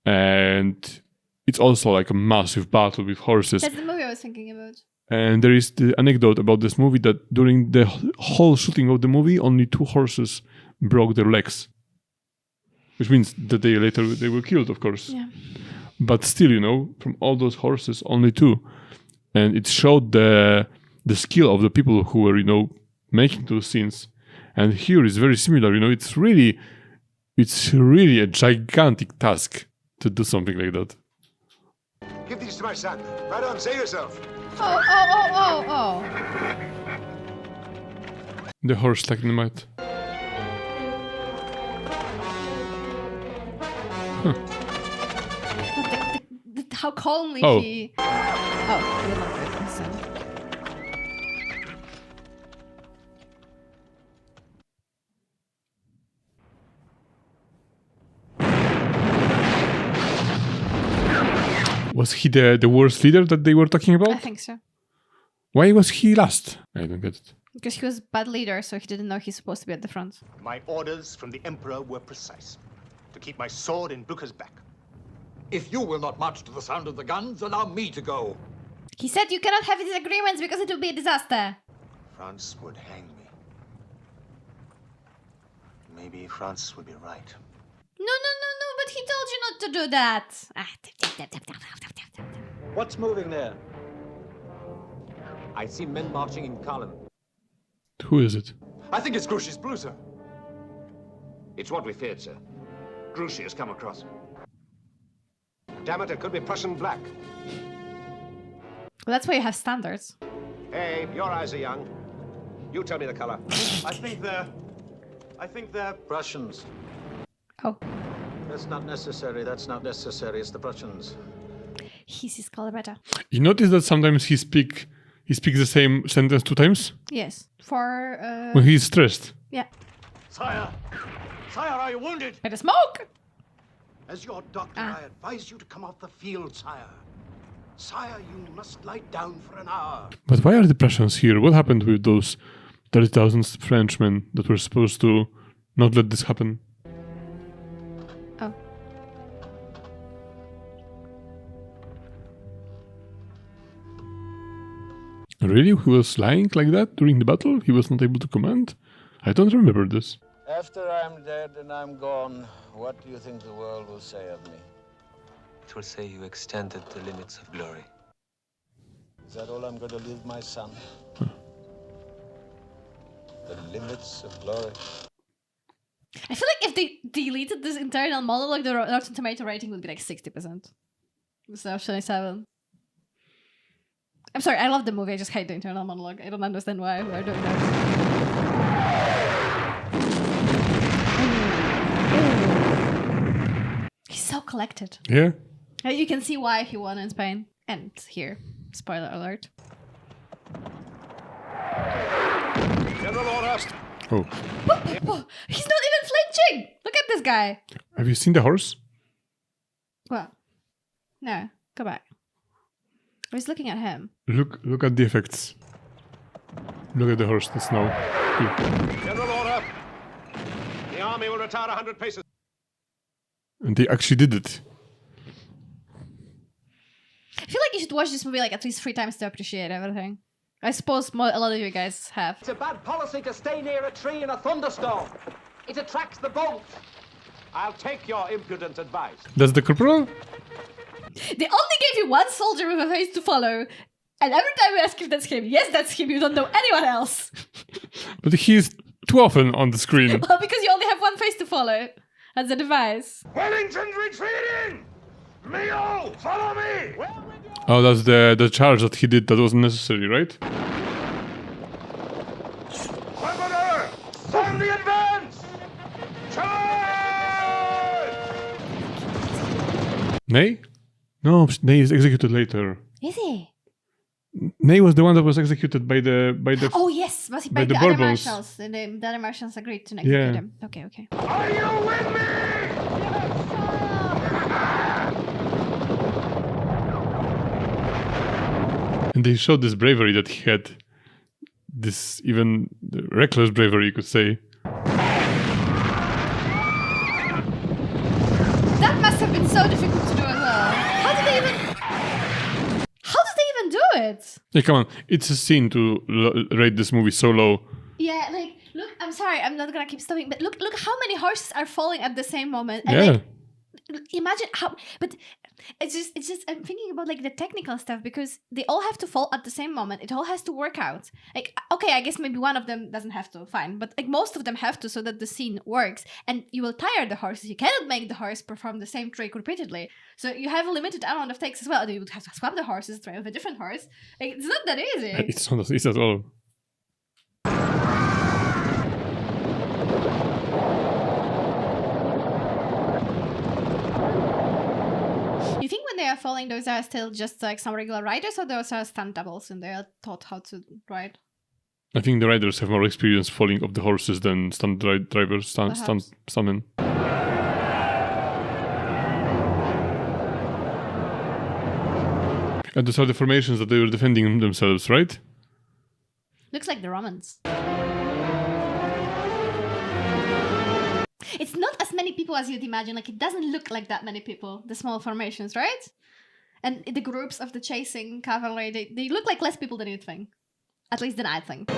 and it's also like a massive battle with horses. That's the movie I was thinking about. And there is the anecdote about this movie that during the whole shooting of the movie, only 2 horses broke their legs. Which means that they were killed, of course. Yeah. But still, from all those horses, only 2. And it showed the skill of the people who were, making those scenes. And here is very similar, it's really a gigantic task to do something like that. Give these to my son. Right on, save yourself. Oh. The horse stuck in the mud. How calmly he... Oh, he will not do it this time. Was he the worst leader that they were talking about? I think so. Why was he last? I don't get it. Because he was a bad leader, so he didn't know he's supposed to be at the front. My orders from the Emperor were precise. To keep my sword in Blucher's back. If you will not march to the sound of the guns, allow me to go. He said you cannot have disagreements because it will be a disaster. France would hang me. Maybe France would be right. No, but he told you not to do that. What's moving there? I see men marching in column. Who is it? I think it's Grouchy's blue, sir. It's what we feared, sir. Grouchy has come across. Damn it could be Prussian black. Well, that's why you have standards. Hey, your eyes are young. You tell me the color. I think they're Prussians. Oh. That's not necessary. It's the Prussians. He's his color better. You notice that sometimes he speaks the same sentence 2 times? Yes. For... When he's stressed. Yeah. Sire! Sire, are you wounded? By the smoke! As your doctor, I advise you to come off the field, sire. Sire, you must lie down for an hour. But why are the Prussians here? What happened with those 30,000 Frenchmen that were supposed to not let this happen? Oh. Really? He was lying like that during the battle? He was not able to command? I don't remember this. After I'm dead and I'm gone, what do you think the world will say of me? It will say you extended the limits of glory. Is that all I'm going to leave my son? The limits of glory. I feel like if they deleted this internal monologue, the Rotten Tomato rating would be like 60%. Instead of 27. I'm sorry, I love the movie, I just hate the internal monologue. I don't understand why we're doing that. He's so collected. Yeah. You can see why he won in Spain. And here, spoiler alert. General order. Oh. He's not even flinching! Look at this guy! Have you seen the horse? Well, no, go back. I was looking at him. Look at the effects. Look at the horse, the snow. Here. General order. The army will retire 100 paces. And they actually did it. I feel like you should watch this movie like at least 3 times to appreciate everything. I suppose a lot of you guys have. It's a bad policy to stay near a tree in a thunderstorm. It attracts the bolt. I'll take your impudent advice. That's the corporal? They only gave you one soldier with a face to follow. And every time we ask if that's him, yes, that's him, you don't know anyone else. But he's too often on the screen. Well, because you only have one face to follow. As a device. Wellington's retreating! Mio, follow me! Oh, that's the charge that he did that wasn't necessary, right? Governor! On the advance! Charge! Ney? No, Ney is executed later. Is he? Ney was the one that was executed by the Oh yes, was he by by the the other Bourbons. marshals? And the other marshals agreed to execute him. Okay. Are you with me? And they showed this bravery that he had. This even reckless bravery, you could say. That must have been so difficult to do as well. How did they even do it? Hey, come on. It's a sin to rate this movie so low. Yeah, like, look, I'm sorry, I'm not gonna keep stopping, but look how many horses are falling at the same moment. And Yeah. like, imagine how, but it's just, I'm thinking about like the technical stuff because they all have to fall at the same moment. It all has to work out. Like, okay, I guess maybe one of them doesn't have to, fine, but like most of them have to so that the scene works. And you will tire the horses. You cannot make the horse perform the same trick repeatedly. So you have a limited amount of takes as well. You would have to swap the horses, try with a different horse. Like, it's not that easy. It's not easy at all. You think when they are falling, those are still just like some regular riders, or those are stunt doubles and they are taught how to ride? I think the riders have more experience falling off the horses than stunt drivers, stuntmen. And those are the formations that they were defending themselves, right? Looks like the Romans. It's not as many people as you'd imagine. Like, it doesn't look like that many people, the small formations, right? And the groups of the chasing cavalry, they look like less people than you'd think. At least than I think.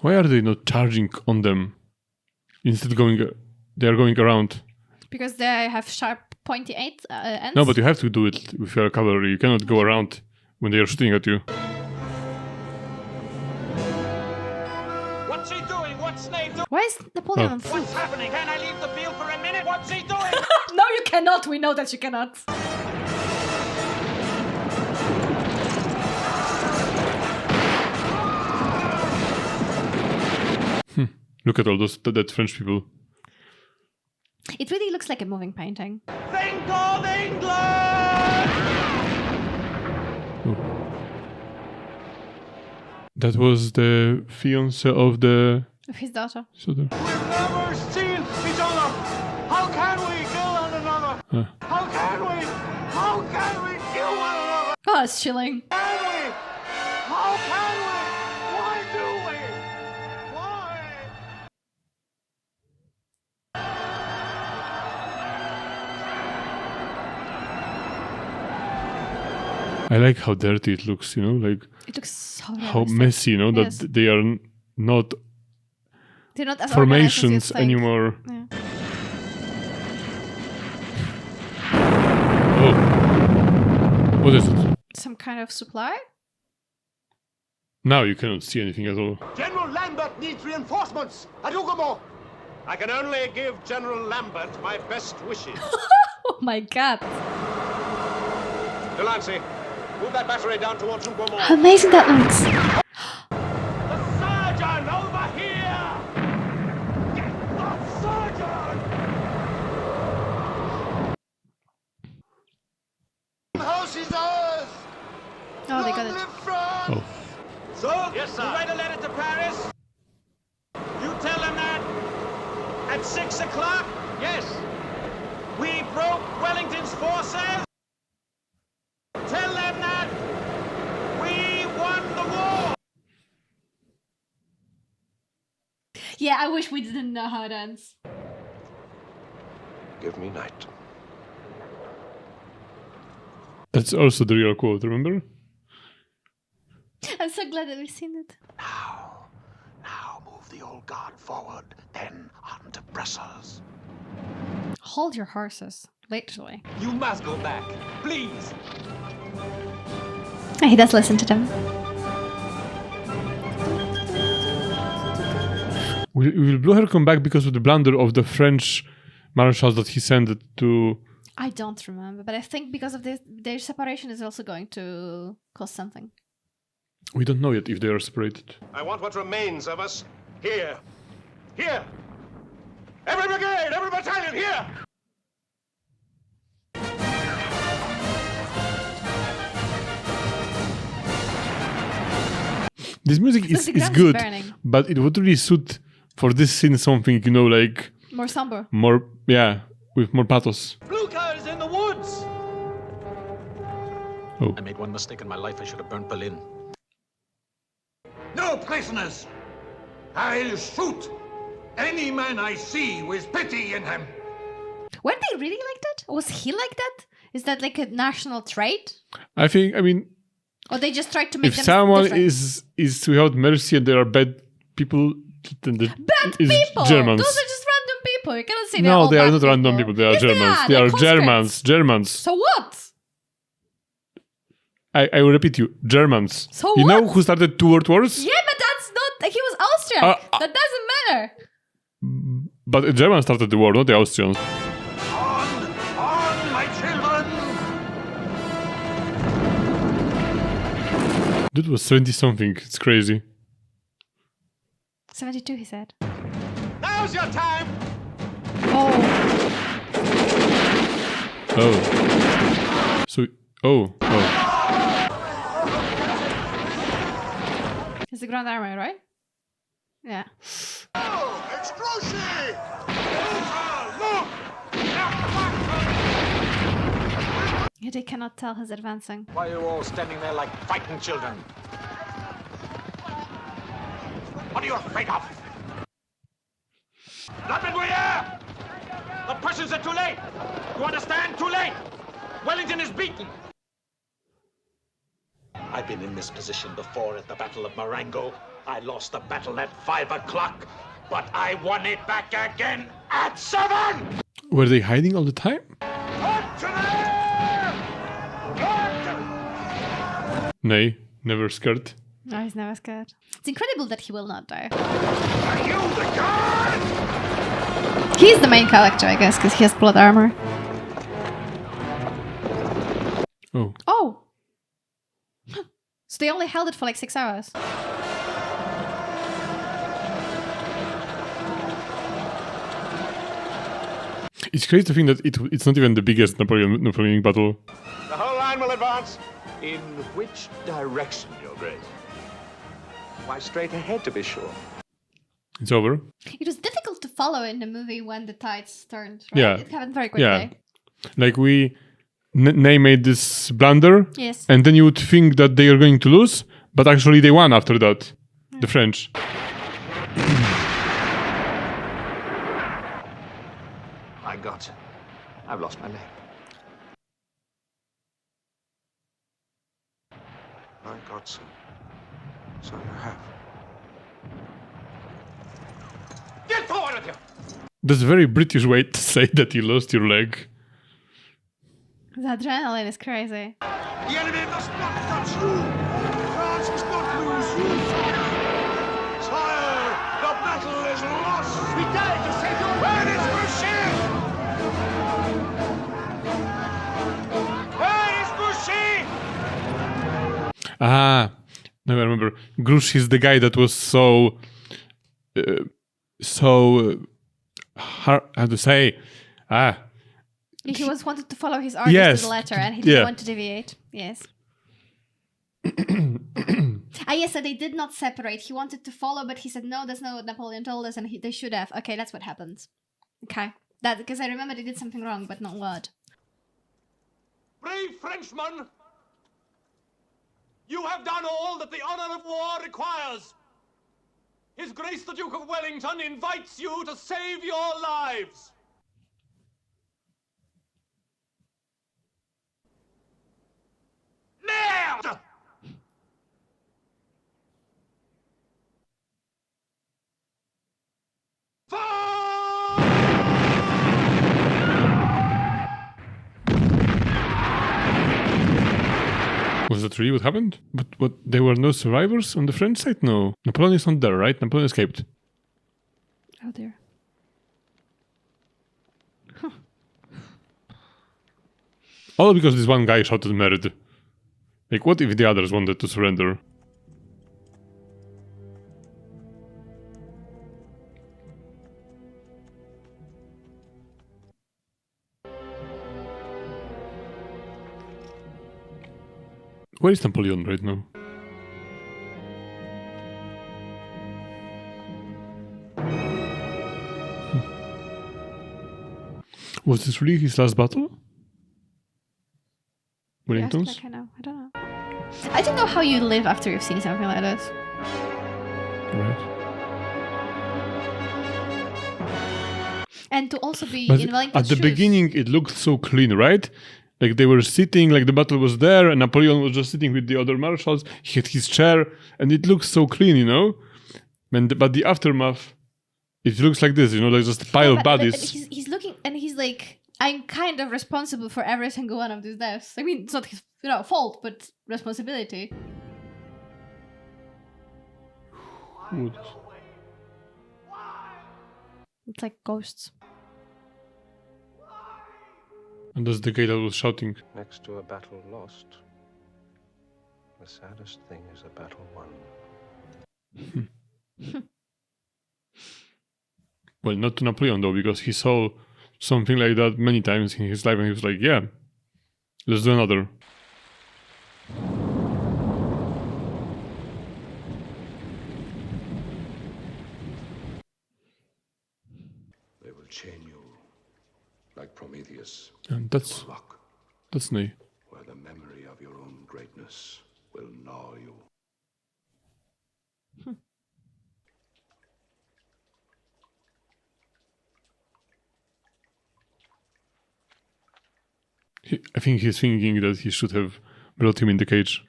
Why are they not charging on them? Instead they are going around. Because they have sharp, pointy ends? No, but you have to do it with your cavalry. You cannot go around when they are shooting at you. What's he doing? What's Ney doing? Why is Napoleon on foot? What's happening? Can I leave the field for a minute? What's he doing? No, you cannot. We know that you cannot. Look at all those that French people. It really looks like a moving painting. Think of England! That was the fiancé of the... Of his daughter. Never seen each other. How can we kill one another? How can we? How can we kill one another? Oh, it's chilling. Can we? How can we? Why do we? Why? I like how dirty it looks, you know, like It looks so how realistic. messy, you know, Yes. that they are not They're not as organized as formations you'd think. anymore. Yeah. Oh, what is it? Some kind of supply? Now you cannot see anything at all. General Lambert needs reinforcements at Hougoumont. I can only give General Lambert my best wishes. Oh my god. Delancey, move that battery down towards Hougoumont. How amazing that looks. Sergeant, over here! Get the sergeant! The house is ours. Oh, they got it. Oh. So, yes, sir. You write a letter to Paris. You tell them that at 6 o'clock, yes, we broke Wellington's forces. Tell them that we won the war. Yeah, I wish we didn't know how it ends. Give me night. That's also the real quote, remember? I'm so glad that we've seen it. Now move the old guard forward, then on to Brussels. Hold your horses, literally. You must go back, please. He does listen to them. Will Blücher come back because of the blunder of the French marshals that he sent it to? I don't remember, but I think because of this, their separation is also going to cause something. We don't know yet if they are separated. I want what remains of us here. Here! Every brigade, every battalion, here! This music is ground is good, burning. but it would really suit for this scene something, you know, like More somber. more, yeah, with more pathos. Blucher is in the woods. Oh. I made one mistake in my life. I should have burnt Berlin. No prisoners. I'll shoot any man I see with pity in him. Were they really like that? Was he like that? Is that like a national trait? I mean, Or they just tried to make if them someone different? is without mercy and they are bad people, then Bad is people! Germans. Those are just random people. You cannot say No, they are bad not random people. They are Yes, Germans. They They are conscripts. Germans. So what? I will repeat you, Germans. So you know what? who started 2 world wars? Yeah, but that's not... He was Austrian. That doesn't matter. But the Germans started the war, not the Austrians. On, my children! Dude was 70-something. It's crazy. 72, he said. Now's your time. Oh. Oh. So, oh. It's the Grand Army, right? Yeah. Oh, explosion! Yeah, they cannot tell he's advancing. Why are you all standing there like frightened children? What are you afraid of? Lappenbouillard! The Prussians are too late. You understand? Too late. Wellington is beaten. I've been in this position before at the Battle of Marengo. I lost the battle at 5 o'clock, but I won it back again at 7! Were they hiding all the time? Nay, never scared. No, he's never scared. It's incredible that he will not die. Are you the guard? He's the main character, I guess, because he has blood armor. Oh. Oh! So they only held it for like 6 hours. It's crazy to think that it's not even the biggest Napoleonic battle. The whole line will advance. In which direction, Your Grace? Why, straight ahead, to be sure. It's over. It was difficult to follow in the movie when the tides turned, right? Yeah. It happened very quickly. Yeah. Like they made this blunder. Yes. And then you would think that they are going to lose, but actually they won after that. The French. My God, I've lost my leg. My God, son. So you have. Get forward with you! That's a very British way to say that you lost your leg. The adrenaline is crazy. The enemy must not touch you! France must not lose you! Sire, the battle is lost! We died to save your... Where is Boucher? Where is Boucher? Ah, now I remember. Grouchy is the guy that was how to say? He was wanted to follow his orders Yes. to the letter, and he didn't want to deviate. Yes. Yes, so they did not separate. He wanted to follow, but he said, no, that's not what Napoleon told us, and they should have. Okay, that's what happens. Okay. That, because I remember they did something wrong, but not what. Brave Frenchman! You have done all that the honor of war requires. His Grace the Duke of Wellington invites you to save your lives. Merde! Was that really what happened? But what? There were no survivors on the French side? No. Napoleon is not there, right? Napoleon escaped. Oh dear. All because this one guy shouted merde. Like, what if the others wanted to surrender? Where is Napoleon right now? Was this really his last battle? Wellington's? Yes, like I know. I don't know. I don't know how you live after you've seen something like this. Right. And to also be But in Wellington's at the shoes. beginning, it looked so clean, right? Like they were sitting, like the battle was there, and Napoleon was just sitting with the other marshals. He had his chair, and it looks so clean, you know. But the aftermath, it looks like this, you know, like just a pile of bodies. He's looking, and he's like, I'm kind of responsible for every single one of these deaths. I mean, it's not his fault, but responsibility. Good. It's like ghosts. And that's the guy that was shouting. Next to a battle lost, the saddest thing is a battle won. Well, not to Napoleon though, because he saw something like that many times in his life, and he was like, yeah, let's do another. They will chain you like Prometheus. And that's new. Where the memory of your own greatness will gnaw you. I think he's thinking that he should have brought him in the cage.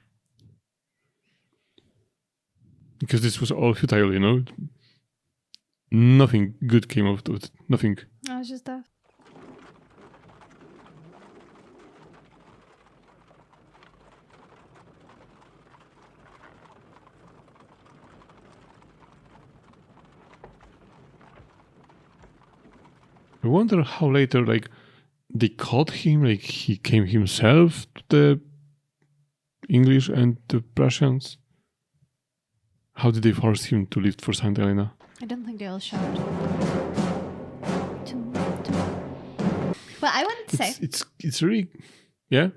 Because this was all futile, you know? Nothing good came out of it. Nothing. No, it's just that. I wonder how later, like, they caught him, like, he came himself to the English and the Prussians. How did they force him to leave for St. Helena? I don't think they all showed. Well, I wanted to say. It's really, yeah.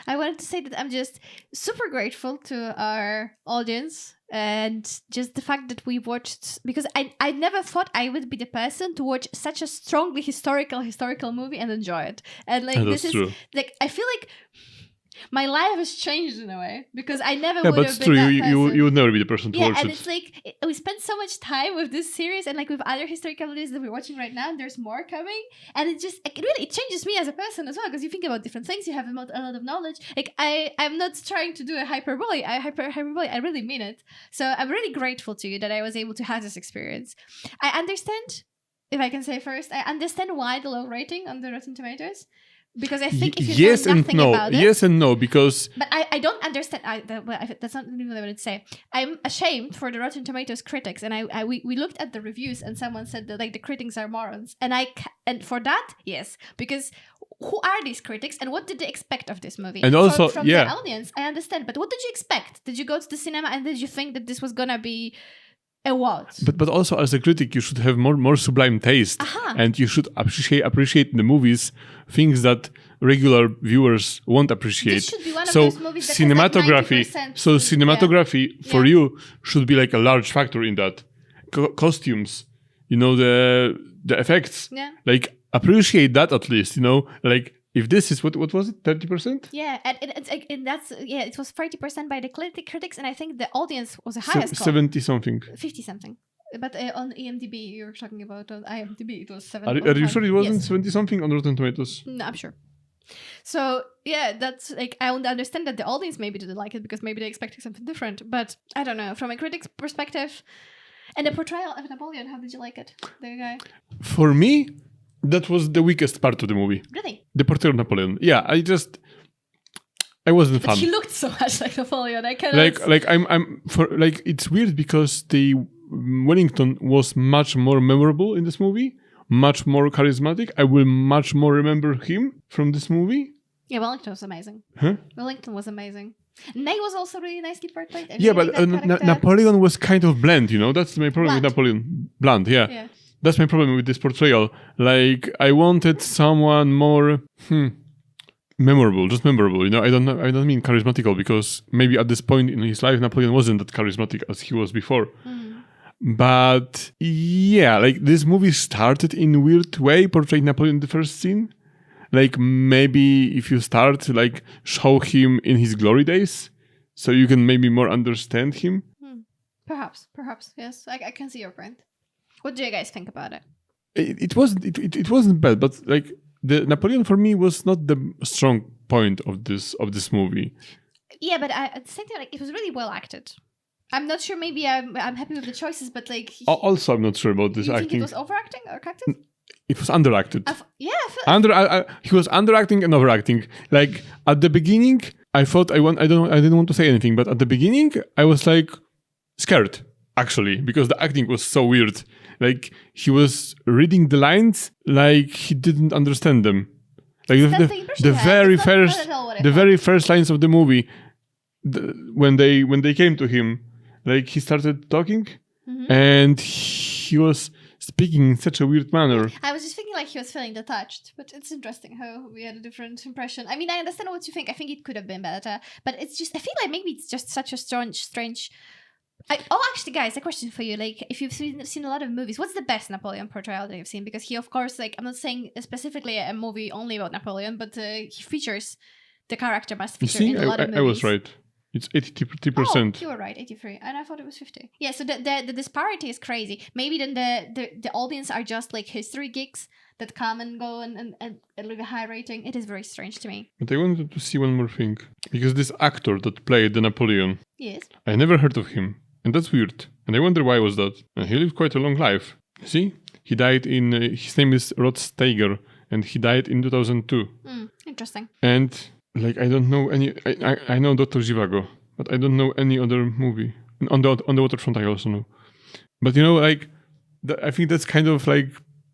I wanted to say that I'm just super grateful to our audience and just the fact that we watched, because I never thought I would be the person to watch such a strongly historical movie and enjoy it. And like That's this true. is like I feel like my life has changed in a way because I never Yeah, would but have it's been true. that You person. would never be the person to Yeah, watch and it. it's like we spent so much time with this series and like with other historical movies that we're watching right now, and there's more coming. And it just it changes me as a person as well because you think about different things, you have a lot of knowledge. Like I'm not trying to do a hyperbole. I really mean it. So I'm really grateful to you that I was able to have this experience. I understand, if I can say first, I understand why the low rating on the Rotten Tomatoes. Because I think if you yes know and nothing no. about it, Yes and no, because but I don't understand. That's not even what I would say. I'm ashamed for the Rotten Tomatoes critics, and we looked at the reviews, and someone said that like the critics are morons, and for that, yes, because who are these critics, and what did they expect of this movie? And also, from yeah. the audience, I understand, but what did you expect? Did you go to the cinema and did you think that this was gonna be a what? But also as a critic, you should have more sublime taste, and you should appreciate in the movies things that regular viewers won't appreciate. This should be one of so those movies that has, like, cinematography, 90%. so cinematography for you should be like a large factor in that. Costumes, the effects, like appreciate that at least. Like if this is what was it, 30%? Yeah, and that's it was 30% by the critics, and I think the audience was the highest. 70 something. 50 something. But on IMDb, you're talking about on IMDb, it was 7. Are you sure it wasn't 70 something on Rotten Tomatoes? No, I'm sure. So yeah, that's like I would understand that the audience maybe didn't like it because maybe they expected something different. But I don't know, from a critic's perspective, and the portrayal of Napoleon, how did you like it? The guy. For me, that was the weakest part of the movie. Really? The portrayal of Napoleon. Yeah, I wasn't But fan. he looked so much like Napoleon. I cannot. It's weird because the Wellington was much more memorable in this movie, much more charismatic. I will much more remember him from this movie. Yeah, Wellington was amazing. Huh? Wellington was amazing. Ney was also really nicely portrayed. Yeah, but Napoleon was kind of bland, That's my problem with Bland. Napoleon. Bland, yeah. That's my problem with this portrayal. Like, I wanted someone more memorable, just memorable. I don't mean charismatical, because maybe at this point in his life, Napoleon wasn't that charismatic as he was before. But yeah, like this movie started in a weird way, portraying Napoleon in the first scene. Like maybe if you start, like show him in his glory days, so you can maybe more understand him. Perhaps, yes. I can see your point. What do you guys think about it? It wasn't bad, but like the Napoleon for me was not the strong point of this movie. Yeah, but at the same time, like it was really well acted. I'm not sure. Maybe I'm happy with the choices, but like. Also, I'm not sure about this you acting. think it was overacting or acted? It was underacted. Yeah, I feel he was underacting and overacting. Like at the beginning, I thought I didn't want to say anything, but at the beginning, I was like scared actually because the acting was so weird. Like he was reading the lines like he didn't understand them. Like the very first lines of the movie, when they came to him, like he started talking, and he was speaking in such a weird manner. I was just thinking like he was feeling detached, but it's interesting how we had a different impression. I mean, I understand what you think. I think it could have been better, but it's just I feel like maybe it's just such a strange. Actually, guys, a question for you. Like, if you've seen a lot of movies, what's the best Napoleon portrayal that you've seen? Because he, of course, like I'm not saying specifically a movie only about Napoleon, but he features the character must feature in a lot of movies. I was right. It's 80%. Oh, you were right, 83, and I thought it was 50. Yeah, so the disparity is crazy. Maybe then the audience are just like history geeks that come and go and leave a high rating. It is very strange to me. But I wanted to see one more thing, because this actor that played the Napoleon, yes, I never heard of him, and that's weird. And I wonder why was that. And he lived quite a long life. See, he died in. His name is Rod Steiger, and he died in 2002. Interesting. And. Like I don't know any. I know Dr. Zhivago, but I don't know any other movie on the Waterfront. I also know, but like, I think that's kind of like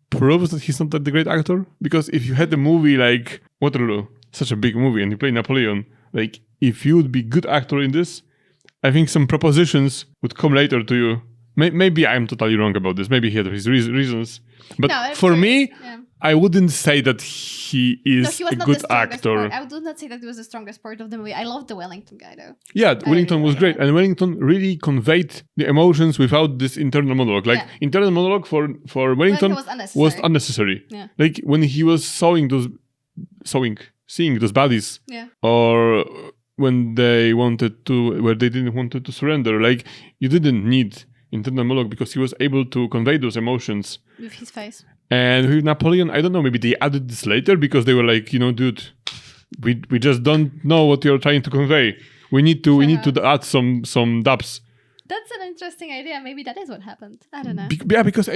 proves that he's not that the great actor. Because if you had a movie like Waterloo, such a big movie, and you play Napoleon, like if you would be good actor in this, I think some propositions would come later to you. Maybe I'm totally wrong about this. Maybe he had his reasons, but for me, I wouldn't say that he is he was a not good the strongest actor. part. I would not say that he was the strongest part of the movie. I loved the Wellington guy though. Yeah, Wellington was great, and Wellington really conveyed the emotions without this internal monologue. Like internal monologue for Wellington was unnecessary. Yeah. Like when he was seeing those bodies, or when they didn't want to surrender. Like you didn't need internal monologue because he was able to convey those emotions with his face. And with Napoleon, I don't know, maybe they added this later because they were like, dude, we just don't know what you're trying to convey. We need to add some dubs. That's an interesting idea. Maybe that is what happened. I don't know. Yeah, because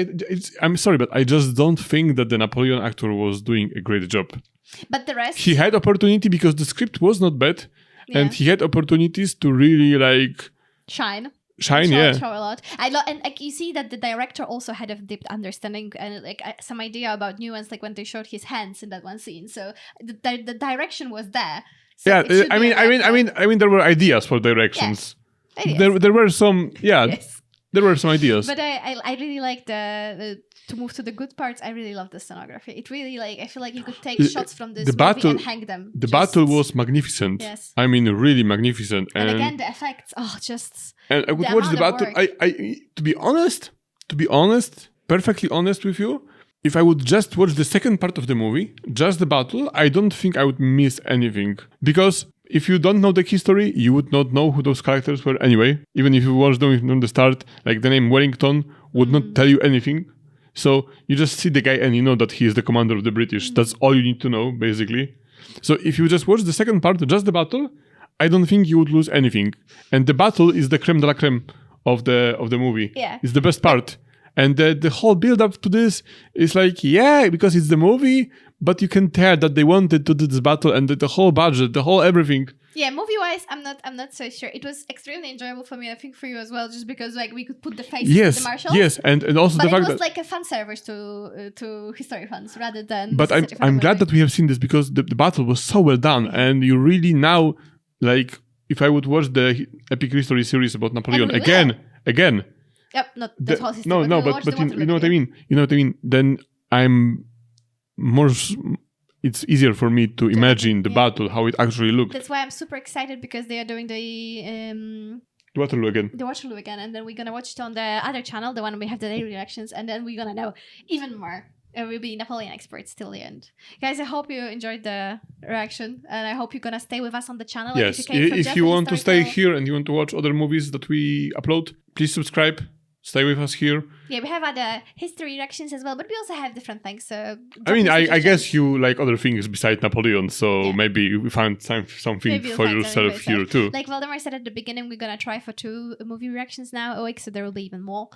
I'm sorry, but I just don't think that the Napoleon actor was doing a great job. But the rest, he had opportunity because the script was not bad, and he had opportunities to really shine, show a lot. And you see that the director also had a deep understanding and some idea about nuance, like when they showed his hands in that one scene. So the direction was there. So yeah, I mean, there were ideas for directions. Yeah. There were some, there were some ideas. But I really like to move to the good parts. I really love the scenography. It really I feel like you could take shots from this movie and hang them. The battle was magnificent. Yes. I mean, really magnificent. And again, the effects. And I would watch the battle. To be honest, perfectly honest with you, if I would just watch the second part of the movie, just the battle, I don't think I would miss anything. Because if you don't know the history, you would not know who those characters were anyway. Even if you watched them from the start, like the name Wellington would not tell you anything. So you just see the guy and you know that he is the commander of the British. That's all you need to know, basically. So if you just watch the second part, just the battle, I don't think you would lose anything. And the battle is the creme de la creme of the movie. Yeah. It's the best part. And the whole build-up to this is because it's the movie, but you can tell that they wanted to do this battle and the whole budget, the whole everything. Yeah, movie-wise, I'm not so sure. It was extremely enjoyable for me, I think for you as well, just because we could put the face of the Marshals. Yes, and also the fact that... But it was a fan service to history fans rather than... But I'm glad that we have seen this because the battle was so well done, and you really now, if I would watch the Epic History series about Napoleon again... Yep, not the whole system. But you know what I mean. You know what I mean. Then I'm more. It's easier for me to imagine the battle, how it actually looked. That's why I'm super excited because they are doing the Waterloo again. The Waterloo again, and then we're gonna watch it on the other channel, the one we have the daily reactions, and then we're gonna know even more. We'll be Napoleon experts till the end. Guys, I hope you enjoyed the reaction, and I hope you're gonna stay with us on the channel. Yes, if you want to stay here and you want to watch other movies that we upload, please subscribe. Stay with us here. Yeah, we have other history reactions as well, but we also have different things. So I guess you like other things besides Napoleon, so maybe you find something for yourself here too. Like Valdemar said at the beginning, we're gonna try for 2 movie reactions now a week, so there will be even more.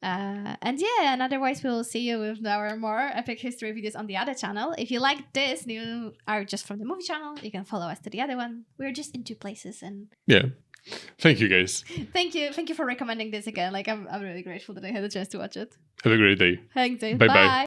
And otherwise we'll see you with our more epic history videos on the other channel. If you like this, you are just from the movie channel, you can follow us to the other one. We're just in 2 places and thank you guys. Thank you for recommending this again. I'm really grateful that I had a chance to watch it. Have a great day. Thanks. Bye.